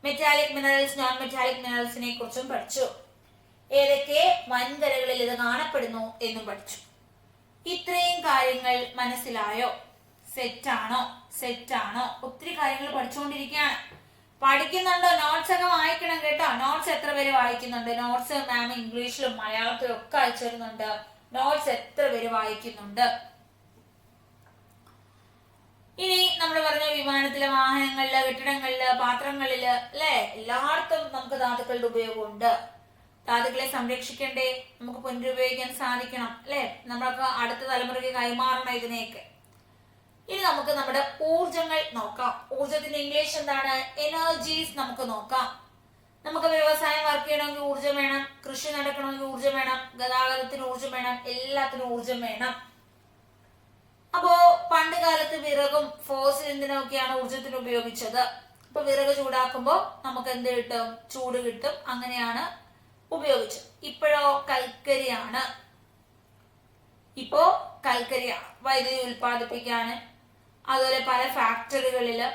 [SPEAKER 1] മെറ്റാലിക് മിനറൽസ്, നോൺ മെറ്റാലിക് മിനറൽസിനെ കുറിച്ചും പഠിച്ചു. ഏതൊക്കെ വൻകരകളിൽ ഇത് കാണപ്പെടുന്നു എന്നും പഠിച്ചു. ഇത്രയും കാര്യങ്ങൾ മനസ്സിലായോ? സെറ്റാണോ? ഒത്തിരി കാര്യങ്ങൾ പഠിച്ചുകൊണ്ടിരിക്കുകയാണ്. പഠിക്കുന്നുണ്ടോ? നോട്ട്സ് ഒക്കെ വായിക്കണം കേട്ടോ. നോട്ട്സ് എത്ര പേര് വായിക്കുന്നുണ്ട്? നോട്ട്സ് മാം ഇംഗ്ലീഷിലും മലയാളത്തിലും ഒക്കെ അയച്ചു തരുന്നുണ്ട്. നോട്ട്സ് എത്ര പേര് വായിക്കുന്നുണ്ട്? ഇനി നമ്മൾ പറഞ്ഞ വിമാനത്തിലെ, വാഹനങ്ങളില്, കെട്ടിടങ്ങളില്, പാത്രങ്ങളില് അല്ലെ, എല്ലായിടത്തും നമുക്ക് ധാതുക്കളുടെ ഉപയോഗമുണ്ട്. ധാതുക്കളെ സംരക്ഷിക്കണ്ടേ? നമുക്ക് പുനരുപയോഗിക്കാൻ സാധിക്കണം അല്ലെ. നമ്മളൊക്കെ അടുത്ത തലമുറയ്ക്ക് കൈമാറണം ഇതിനെയൊക്കെ. ഇനി നമുക്ക് നമ്മുടെ ഊർജങ്ങൾ നോക്കാം. ഊർജത്തിന്റെ ഇംഗ്ലീഷ് എന്താണ്? എനർജീസ് നമുക്ക് നോക്കാം. നമുക്ക് വ്യവസായം വർക്ക് ചെയ്യണമെങ്കിൽ ഊർജം വേണം, കൃഷി നടക്കണമെങ്കിൽ ഊർജം വേണം, ഗതാഗതത്തിന് ഊർജം വേണം, എല്ലാത്തിനും ഊർജം വേണം. അപ്പോ പണ്ട് കാലത്ത് വിറകും ഫോസിൽ ഇന്ധനമൊക്കെയാണ് ഊർജത്തിന് ഉപയോഗിച്ചത്. അപ്പൊ വിറക് ചൂടാക്കുമ്പോൾ നമുക്ക് എന്ത് കിട്ടും? ചൂട് കിട്ടും. അങ്ങനെയാണ് ഉപയോഗിച്ചത്. ഇപ്പോഴോ കൽക്കരിയാണ്. വൈദ്യുതി ഉൽപ്പാദിപ്പിക്കാന്, അതുപോലെ പല ഫാക്ടറികളില്,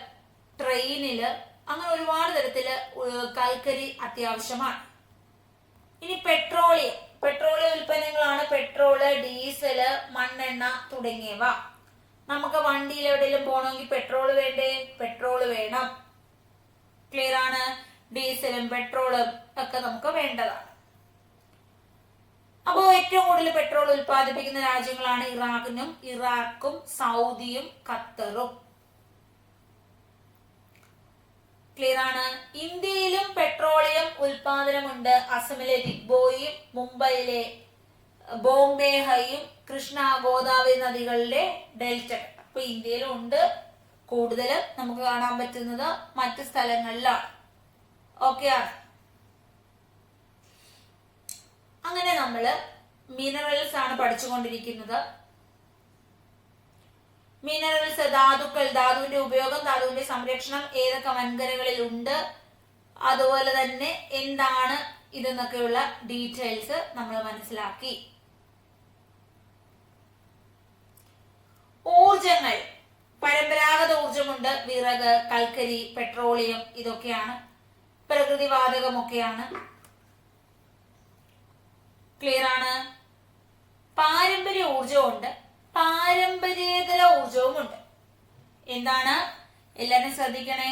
[SPEAKER 1] ട്രെയിനില്, അങ്ങനെ ഒരുപാട് തരത്തില് കൽക്കരി അത്യാവശ്യമാണ്. ഇനി പെട്രോളിയം ഉൽപ്പന്നങ്ങളാണ് പെട്രോള്, ഡീസല്, മണ്ണെണ്ണ തുടങ്ങിയവ. നമുക്ക് വണ്ടിയിൽ എവിടെയെങ്കിലും പോകണമെങ്കിൽ പെട്രോൾ വേണ്ടേ? പെട്രോൾ വേണം. ക്ലിയർ ആണ്? ഡീസലും പെട്രോളും ഒക്കെ നമുക്ക് വേണ്ടതാണ്. അപ്പോൾ ഏറ്റവും കൂടുതൽ പെട്രോൾ ഉൽപ്പാദിപ്പിക്കുന്ന രാജ്യങ്ങളാണ് ഇറാഖും സൗദിയും ഖത്തറും. ക്ലിയർ ആണ്? ഇന്ത്യയിലും പെട്രോളിയം ഉൽപാദനമുണ്ട്. അസമിലെ ദിഗ്ബോയും മുംബൈയിലെ ബോംബെ ഹൈയും കൃഷ്ണ ഗോദാവരി നദികളിലെ ഡെൽറ്റ. അപ്പൊ ഇന്ത്യയിലും ഉണ്ട്. കൂടുതലും നമുക്ക് കാണാൻ പറ്റുന്നത് മറ്റ് സ്ഥലങ്ങളിലാണ്. ഓക്കെ ആണ്. അങ്ങനെ നമ്മള് മിനറൽസ് ആണ് പഠിച്ചുകൊണ്ടിരിക്കുന്നത്. മിനറൽസ്, ധാതുക്കൾ, ധാതുവിന്റെ ഉപയോഗം, ധാതുവിന്റെ സംരക്ഷണം, ഏതൊക്കെ വൻകരകളിൽ ഉണ്ട്, അതുപോലെ തന്നെ എന്താണ് ഇതെന്നൊക്കെയുള്ള ഡീറ്റെയിൽസ് നമ്മൾ മനസ്സിലാക്കി. ഊർജങ്ങൾ, പരമ്പരാഗത ഊർജമുണ്ട്. വിറക്, കൽക്കരി, പെട്രോളിയം ഇതൊക്കെയാണ്. പ്രകൃതിവാതകമൊക്കെയാണ്. ക്ലിയർ ആണ്? പാരമ്പര്യ ഊർജമുണ്ട്, പാരമ്പര്യേതര ഊർജവുമുണ്ട്. എന്താണ്? എല്ലാരും ശ്രദ്ധിക്കണേ.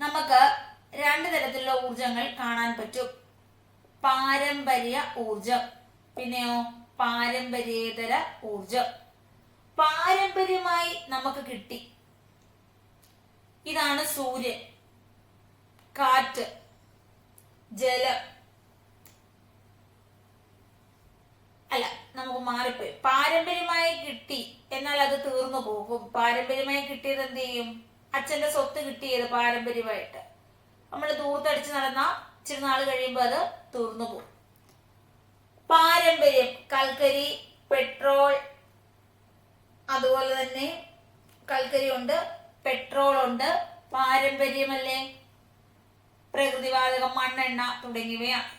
[SPEAKER 1] നമുക്ക് രണ്ട് തരത്തിലുള്ള ഊർജങ്ങൾ കാണാൻ പറ്റും. പാരമ്പര്യ ഊർജം, പിന്നെയോ പാരമ്പര്യേതര ഊർജം. പാരമ്പര്യമായി നമുക്ക് കിട്ടി. ഇതാണ് സൂര്യൻ, കാറ്റ്, ജലം. അല്ല, നമുക്ക് മാറിപ്പോയി. പാരമ്പര്യമായി കിട്ടി, എന്നാൽ അത് തീർന്നു പോകും. പാരമ്പര്യമായി കിട്ടിയത് എന്ത് ചെയ്യും? അച്ഛന്റെ സ്വത്ത് കിട്ടിയത് പാരമ്പര്യമായിട്ട് നമ്മൾ ദൂർത്തടിച്ച് നടന്ന ഇച്ചിരി നാൾ കഴിയുമ്പോൾ അത് തീർന്നു പോകും. പാരമ്പര്യം, കൽക്കരി, പെട്രോൾ, അതുപോലെ തന്നെ കൽക്കരി ഉണ്ട്, പെട്രോൾ ഉണ്ട്, പാരമ്പര്യമല്ലേ. പ്രകൃതിവാതകം, മണ്ണെണ്ണ തുടങ്ങിയവയാണ്.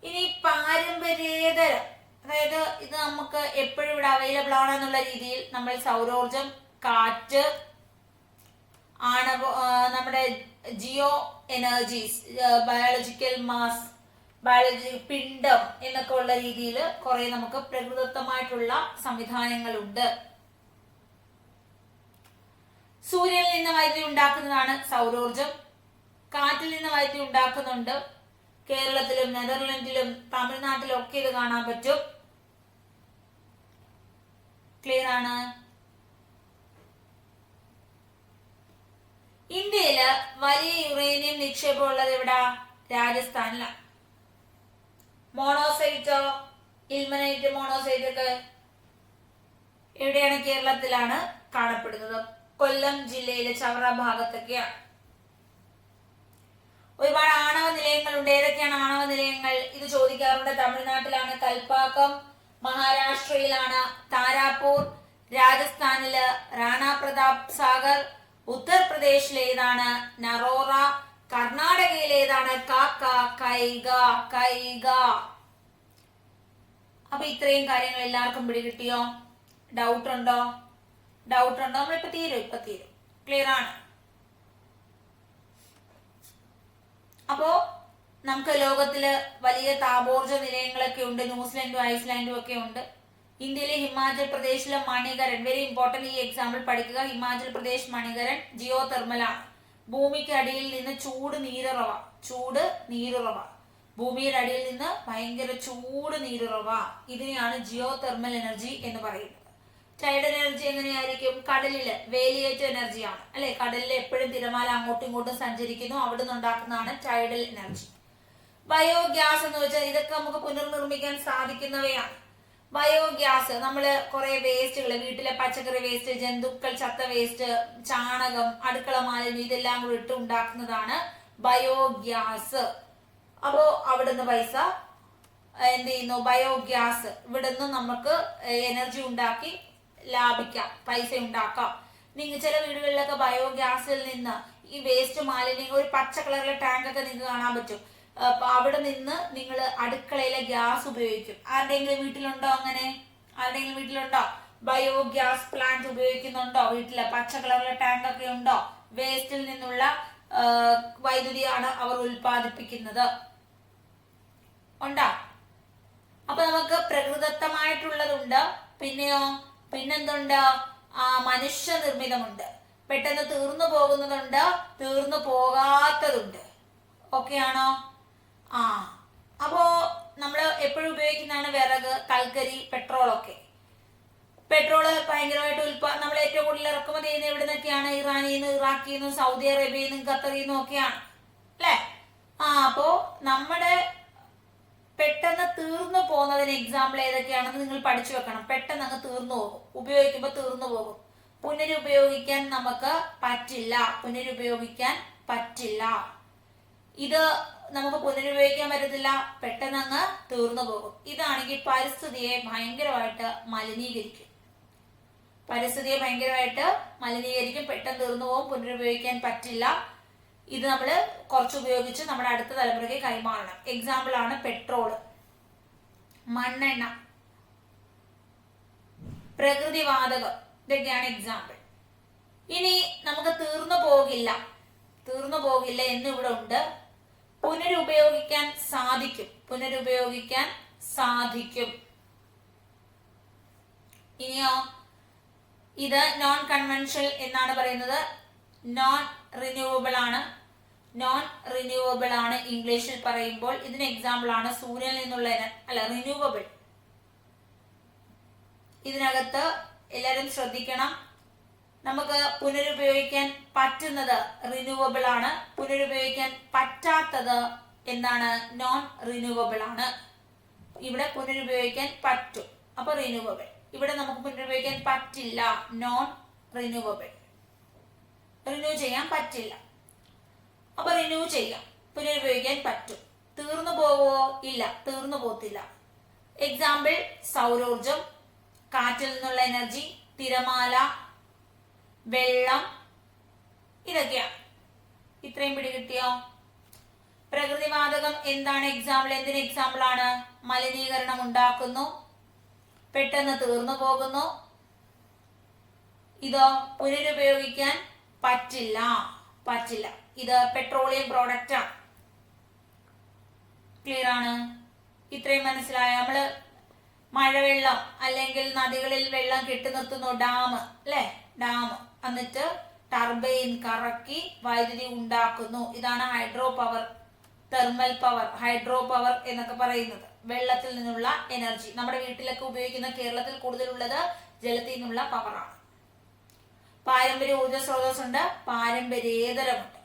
[SPEAKER 1] ഇനി പാരമ്പര്യേതരം, അതായത് ഇത് നമുക്ക് എപ്പോഴും ഇവിടെ അവൈലബിൾ ആണെന്നുള്ള രീതിയിൽ നമ്മൾ സൗരോർജം, കാറ്റ്, നമ്മുടെ ജിയോ എനർജീസ്, ബയോളജിക്കൽ മാസ്, പിണ്ഡം എന്നൊക്കെ ഉള്ള രീതിയിൽ കുറെ നമുക്ക് പ്രകൃതിദത്തമായിട്ടുള്ള സംവിധാനങ്ങളുണ്ട്. സൂര്യനിൽ നിന്ന് വൈദ്യുതി ഉണ്ടാക്കുന്നതാണ് സൗരോർജം. കാറ്റിൽ നിന്ന് വൈദ്യുതി ഉണ്ടാക്കുന്നുണ്ട്. കേരളത്തിലും നെതർലൻഡിലും തമിഴ്നാട്ടിലും ഒക്കെ ഇത് കാണാൻ പറ്റും. ക്ലിയർ ആണ്? ഇന്ത്യയില് വലിയ യുറേനിയം നിക്ഷേപം ഉള്ളത് എവിടാ? രാജസ്ഥാനിലാണ്. മോണോസൈറ്റോ, ഇൽമനൈറ്റ്, മോണോസൈറ്റ് ഒക്കെ എവിടെയാണ്? കേരളത്തിലാണ് കാണപ്പെടുന്നത്. കൊല്ലം ജില്ലയിലെ ചവറ ഭാഗത്തൊക്കെയാണ്. ഒരുപാട് ആണവ നിലയങ്ങളുണ്ട്. ഏതൊക്കെയാണ് ആണവ നിലയങ്ങൾ? ഇത് ചോദിക്കാറുണ്ട്. തമിഴ്നാട്ടിലാണ് കൽപ്പാക്കം, മഹാരാഷ്ട്രയിലാണ് താരാപൂർ, രാജസ്ഥാനില് റാണ പ്രതാപ് സാഗർ, ഉത്തർപ്രദേശിലേതാണ് നറോറ, കർണാടകയിലേതാണ് കൈഗ. അപ്പൊ ഇത്രയും കാര്യങ്ങൾ എല്ലാവർക്കും പിടികിട്ടിയോ? ഡൗട്ട് ഉണ്ടോ? നമ്മളിപ്പോ തീരും. ക്ലിയർ ആണ്? അപ്പോ നമുക്ക് ലോകത്തില് വലിയ താപോർജ നിലയങ്ങളൊക്കെ ഉണ്ട്. ന്യൂസിലൻഡും ഐസ്ലാൻഡും ഒക്കെ ഉണ്ട്. ഇന്ത്യയിലെ ഹിമാചൽ പ്രദേശിലെ മണികരൻ, വെരി ഇമ്പോർട്ടന്റ്, ഈ എക്സാമ്പിൾ പഠിക്കുക. ഹിമാചൽ പ്രദേശ് മണികരൻ ജിയോ തെർമലാണ്. ഭൂമിക്ക് അടിയിൽ നിന്ന് ചൂട് നീരുറവ, ഭൂമിയുടെ അടിയിൽ നിന്ന് ഭയങ്കര ചൂട് നീരുറവ. ഇതിനെയാണ് ജിയോ തെർമൽ എനർജി എന്ന് പറയുന്നത്. ടൈഡൽ എനർജി എങ്ങനെയായിരിക്കും? കടലില് വേലിയേറ്റ എനർജിയാണ് അല്ലെ? കടലിൽ എപ്പോഴും തിരമാല അങ്ങോട്ടും ഇങ്ങോട്ടും സഞ്ചരിക്കുന്നു, അവിടെ നിന്ന് ഉണ്ടാക്കുന്നതാണ് ടൈഡൽ എനർജി. ബയോഗ്യാസ് എന്ന് വെച്ചാൽ ഇതൊക്കെ നമുക്ക് പുനർനിർമ്മിക്കാൻ സാധിക്കുന്നവയാണ്. ബയോഗ്യാസ്, നമ്മള് കുറെ വേസ്റ്റുകൾ, വീട്ടിലെ പച്ചക്കറി വേസ്റ്റ്, ജന്തുക്കൾ ചത്ത വേസ്റ്റ്, ചാണകം, അടുക്കള മാലിന്യം, ഇതെല്ലാം കൂടി ഇട്ട് ഉണ്ടാക്കുന്നതാണ് ബയോഗ്യാസ്. അപ്പോ അവിടുന്ന് പൈസ എന്ത് ചെയ്യുന്നു? ബയോഗ്യാസ് ഇവിടുന്ന് നമുക്ക് എനർജി ഉണ്ടാക്കി ലാഭിക്കാം, പൈസ ഉണ്ടാക്കാം. ചില വീടുകളിലൊക്കെ ബയോഗ്യാസിൽ നിന്ന് ഈ വേസ്റ്റ് മാലിന്യങ്ങൾ, ഒരു പച്ച കളറിലെ ടാങ്ക് ഒക്കെ നിങ്ങൾക്ക് കാണാൻ പറ്റും. അവിടെ നിന്ന് നിങ്ങൾ അടുക്കളയിലെ ഗ്യാസ് ഉപയോഗിക്കും. ആരുടെയെങ്കിലും വീട്ടിലുണ്ടോ അങ്ങനെ? ബയോഗ്യാസ് പ്ലാന്റ് ഉപയോഗിക്കുന്നുണ്ടോ? വീട്ടില് പച്ച കളറിലെ ടാങ്ക് ഒക്കെ ഉണ്ടോ? വേസ്റ്റിൽ നിന്നുള്ള വൈദ്യുതിയാണ് അവർ ഉൽപ്പാദിപ്പിക്കുന്നത്. ഉണ്ടോ? അപ്പൊ നമുക്ക് പ്രകൃതിദത്തമായിട്ടുള്ളതുണ്ട്, പിന്നെന്തുണ്ട്? മനുഷ്യ നിർമ്മിതമുണ്ട്. പെട്ടെന്ന് തീർന്നു പോകുന്നതുണ്ട്, തീർന്നു പോകാത്തതുണ്ട്. ഓക്കെ ആണോ? അപ്പോ നമ്മൾ എപ്പോഴും ഉപയോഗിക്കുന്നതാണ് വിറക്, കൽക്കരി, പെട്രോളൊക്കെ. പെട്രോള് ഭയങ്കരമായിട്ട് നമ്മൾ ഏറ്റവും കൂടുതൽ ഇറക്കുമതി ചെയ്യുന്നത് എവിടെ നിന്നൊക്കെയാണ്? ഇറാനിൽ നിന്ന്, ഇറാഖിൽ നിന്നും, സൗദി അറേബ്യയിൽ നിന്നും, ഖത്തറിൽ നിന്നും ഒക്കെയാണ് അല്ലെ? അപ്പോ നമ്മുടെ പെട്ടെന്ന് തീർന്നു പോകുന്നതിന് എക്സാമ്പിൾ ഏതൊക്കെയാണെന്ന് നിങ്ങൾ പഠിച്ചു വെക്കണം. പെട്ടെന്ന് അങ്ങ് തീർന്നു പോകും, ഉപയോഗിക്കുമ്പോൾ തീർന്നു പോകും. പുനരുപയോഗിക്കാൻ നമുക്ക് പറ്റില്ല, ഇത് നമുക്ക് പുനരുപയോഗിക്കാൻ പറ്റത്തില്ല, പെട്ടെന്ന് അങ്ങ് തീർന്നു പോകും. ഇതാണെങ്കിൽ പരിസ്ഥിതിയെ ഭയങ്കരമായിട്ട് മലിനീകരിക്കും, പെട്ടെന്ന് തീർന്നു പോകും, പുനരുപയോഗിക്കാൻ പറ്റില്ല. ഇത് നമ്മൾ കുറച്ച് ഉപയോഗിച്ച് നമ്മുടെ അടുത്ത തലമുറയ്ക്ക് കൈമാറണം. എക്സാമ്പിൾ ആണ് പെട്രോള്, മണ്ണെണ്ണ, പ്രകൃതിവാതകം, ഇതൊക്കെയാണ് എക്സാമ്പിൾ. ഇനി നമുക്ക് തീർന്നു പോകില്ല എന്നിവിടെ ഉണ്ട്. പുനരുപയോഗിക്കാൻ സാധിക്കും. ഇനിയോ, ഇത് നോൺ കൺവെൻഷണൽ എന്നാണ് പറയുന്നത്, നോൺ റിന്യൂവബിൾ ആണ് ഇംഗ്ലീഷിൽ പറയുമ്പോൾ. ഇതിന് എക്സാമ്പിൾ ആണ് സൂര്യനിൽ നിന്നുള്ള റിന്യൂവബിൾ. ഇതിനകത്ത് എല്ലാവരും ശ്രദ്ധിക്കണം, നമുക്ക് പുനരുപയോഗിക്കാൻ പറ്റുന്നത് റിന്യൂവബിൾ ആണ്, പുനരുപയോഗിക്കാൻ പറ്റാത്തത് എന്താണ്? നോൺ റിന്യൂവബിൾ ആണ്. ഇവിടെ പുനരുപയോഗിക്കാൻ പറ്റും, അപ്പൊ റിന്യൂവബിൾ. ഇവിടെ നമുക്ക് പുനരുപയോഗിക്കാൻ പറ്റില്ല, നോൺ റിന്യൂവബിൾ. റിന്യൂ ചെയ്യാൻ പറ്റില്ല, അപ്പൊ റിന്യൂ ചെയ്യാം, പുനരുപയോഗിക്കാൻ പറ്റും. തീർന്നു പോവോ? ഇല്ല, തീർന്നു പോത്തില്ല. എക്സാമ്പിൾ സൗരോർജം, കാറ്റിൽ നിന്നുള്ള എനർജി, തിരമാല, വെള്ളം, ഇതൊക്കെയാണ്. ഇത്രയും പിടികിട്ടിയോ? പ്രകൃതിവാതകം എന്താണ് എക്സാമ്പിൾ? എന്തിന് എക്സാമ്പിൾ ആണ്? മലിനീകരണം ഉണ്ടാക്കുന്നു, പെട്ടെന്ന് തീർന്നു പോകുന്നു. ഇതോ പുനരുപയോഗിക്കാൻ പറ്റില്ല. ഇത് പെട്രോളിയം പ്രോഡക്റ്റ് ആണ്. ക്ലിയർ ആണ്? ഇത്രയും മനസ്സിലായ? നമ്മള് മഴവെള്ളം അല്ലെങ്കിൽ നദികളിൽ വെള്ളം കെട്ടി നിർത്തുന്നു, ഡാം, എന്നിട്ട് ടർബൈൻ കറക്കി വൈദ്യുതി ഉണ്ടാക്കുന്നു. ഇതാണ് hydro power, thermal power, hydro power എന്നൊക്കെ പറയുന്നത്. വെള്ളത്തിൽ നിന്നുള്ള എനർജി നമ്മുടെ വീട്ടിലൊക്കെ ഉപയോഗിക്കുന്ന, കേരളത്തിൽ കൂടുതലുള്ളത് ജലത്തിൽ നിന്നുള്ള പവറാണ്. പാരമ്പര്യ ഊർജ്ജ സ്രോതസ്സുണ്ട്, പാരമ്പര്യേതരമുണ്ട്.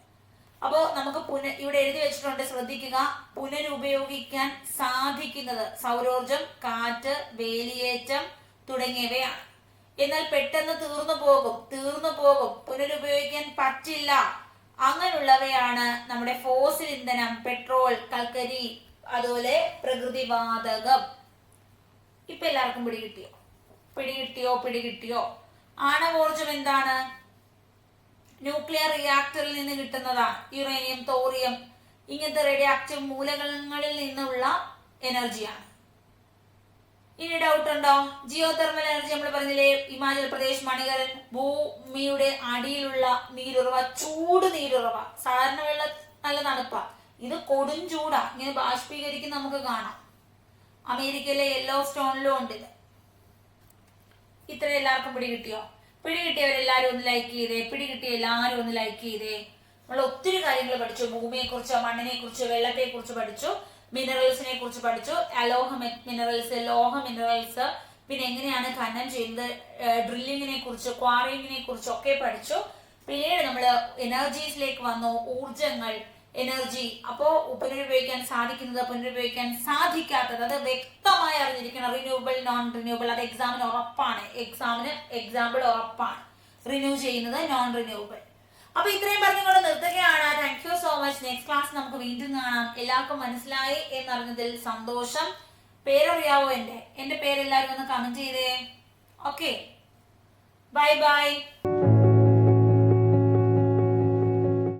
[SPEAKER 1] അപ്പോ നമുക്ക് ഇവിടെ എഴുതി വെച്ചിട്ടുണ്ട്, ശ്രദ്ധിക്കുക. പുനരുപയോഗിക്കാൻ സാധിക്കുന്നത് സൗരോർജം, കാറ്റ്, വേലിയേറ്റം തുടങ്ങിയവയാണ്. എന്നാൽ പെട്ടെന്ന് തീർന്നു പോകും, പുനരുപയോഗിക്കാൻ പറ്റില്ല. അങ്ങനെയുള്ളവയാണ് നമ്മുടെ ഫോസിൽ ഇന്ധനം, പെട്രോൾ, കൽക്കരി, അതുപോലെ പ്രകൃതിവാതകം. ഇപ്പൊ എല്ലാവർക്കും പിടികിട്ടിയോ? ആണവോർജം എന്താണ്? ന്യൂക്ലിയർ റിയാക്ടറിൽ നിന്ന് കിട്ടുന്നതാണ്. യുറേനിയം, തോറിയം, ഇങ്ങനത്തെ റേഡിയോ ആക്റ്റീവ് മൂലകങ്ങളിൽ നിന്നുള്ള എനർജിയാണ്. ഇനി ഡൗട്ട് ഉണ്ടോ? ജിയോ തെർമൽ എനർജി നമ്മൾ പറഞ്ഞില്ലേ, ഹിമാചൽ പ്രദേശ്, മണികരൻ, ഭൂമിയുടെ അടിയിലുള്ള നീരുറവ, ചൂട് നീരുറവ. സാധാരണ വെള്ളം നല്ല തണുപ്പാ, ഇത് കൊടും ചൂടാ, ഇങ്ങനെ ബാഷ്പീകരിക്കും നമുക്ക് കാണാം. അമേരിക്കയിലെ യെല്ലോ സ്റ്റോണിലും ഉണ്ട് ഇത്. ഇത്ര എല്ലാവർക്കും പിടികിട്ടിയവരെല്ലാരും ഒന്ന് ലൈക്ക് ചെയ്തേ. പിടികിട്ടിയ എല്ലാരും ഒന്ന് ലൈക്ക് ചെയ്തേ. നമ്മൾ ഒത്തിരി കാര്യങ്ങൾ പഠിച്ചു. ഭൂമിയെ കുറിച്ച്, മണ്ണിനെ കുറിച്ച്, വെള്ളത്തെ കുറിച്ച് പഠിച്ചു, മിനറൽസിനെ കുറിച്ച് പഠിച്ചു, അലോഹ മിനറൽസ്, ലോഹ മിനറൽസ്, പിന്നെ എങ്ങനെയാണ് ഖനനം ചെയ്യുന്നത്, ഡ്രില്ലിങ്ങിനെ കുറിച്ച്, ക്വാറിങ്ങിനെ കുറിച്ച് ഒക്കെ പഠിച്ചു. പിന്നീട് നമ്മൾ എനർജീസിലേക്ക് വന്നു, ഊർജങ്ങൾ, എനർജി. അപ്പോ പുനരുപയോഗിക്കാൻ സാധിക്കുന്നത്, പുനരുപയോഗിക്കാൻ സാധിക്കാത്തത്, അത് വ്യക്തമായി അറിഞ്ഞിരിക്കണം. റിന്യൂവബിൾ, നോൺ റിന്യൂവബിൾ, അത് എക്സാമിന് ഉറപ്പാണ്. എക്സാമ്പിൾ ഉറപ്പാണ്. റിന്യൂ ചെയ്യുന്നത്, നോൺ റിന്യൂവബിൾ. അപ്പൊ ഇത്രയും പറഞ്ഞുകൊണ്ട് നിർത്തുകയാണ്. Thank you so much. Next class നമുക്ക് വീണ്ടും കാണാം. എല്ലാവർക്കും മനസ്സിലായി എന്നറിഞ്ഞതിൽ സന്തോഷം. പേരറിയാവോ? എന്റെ പേരെല്ലാവരും ഒന്ന് കമന്റ് ചെയ്തേ. Okay, by.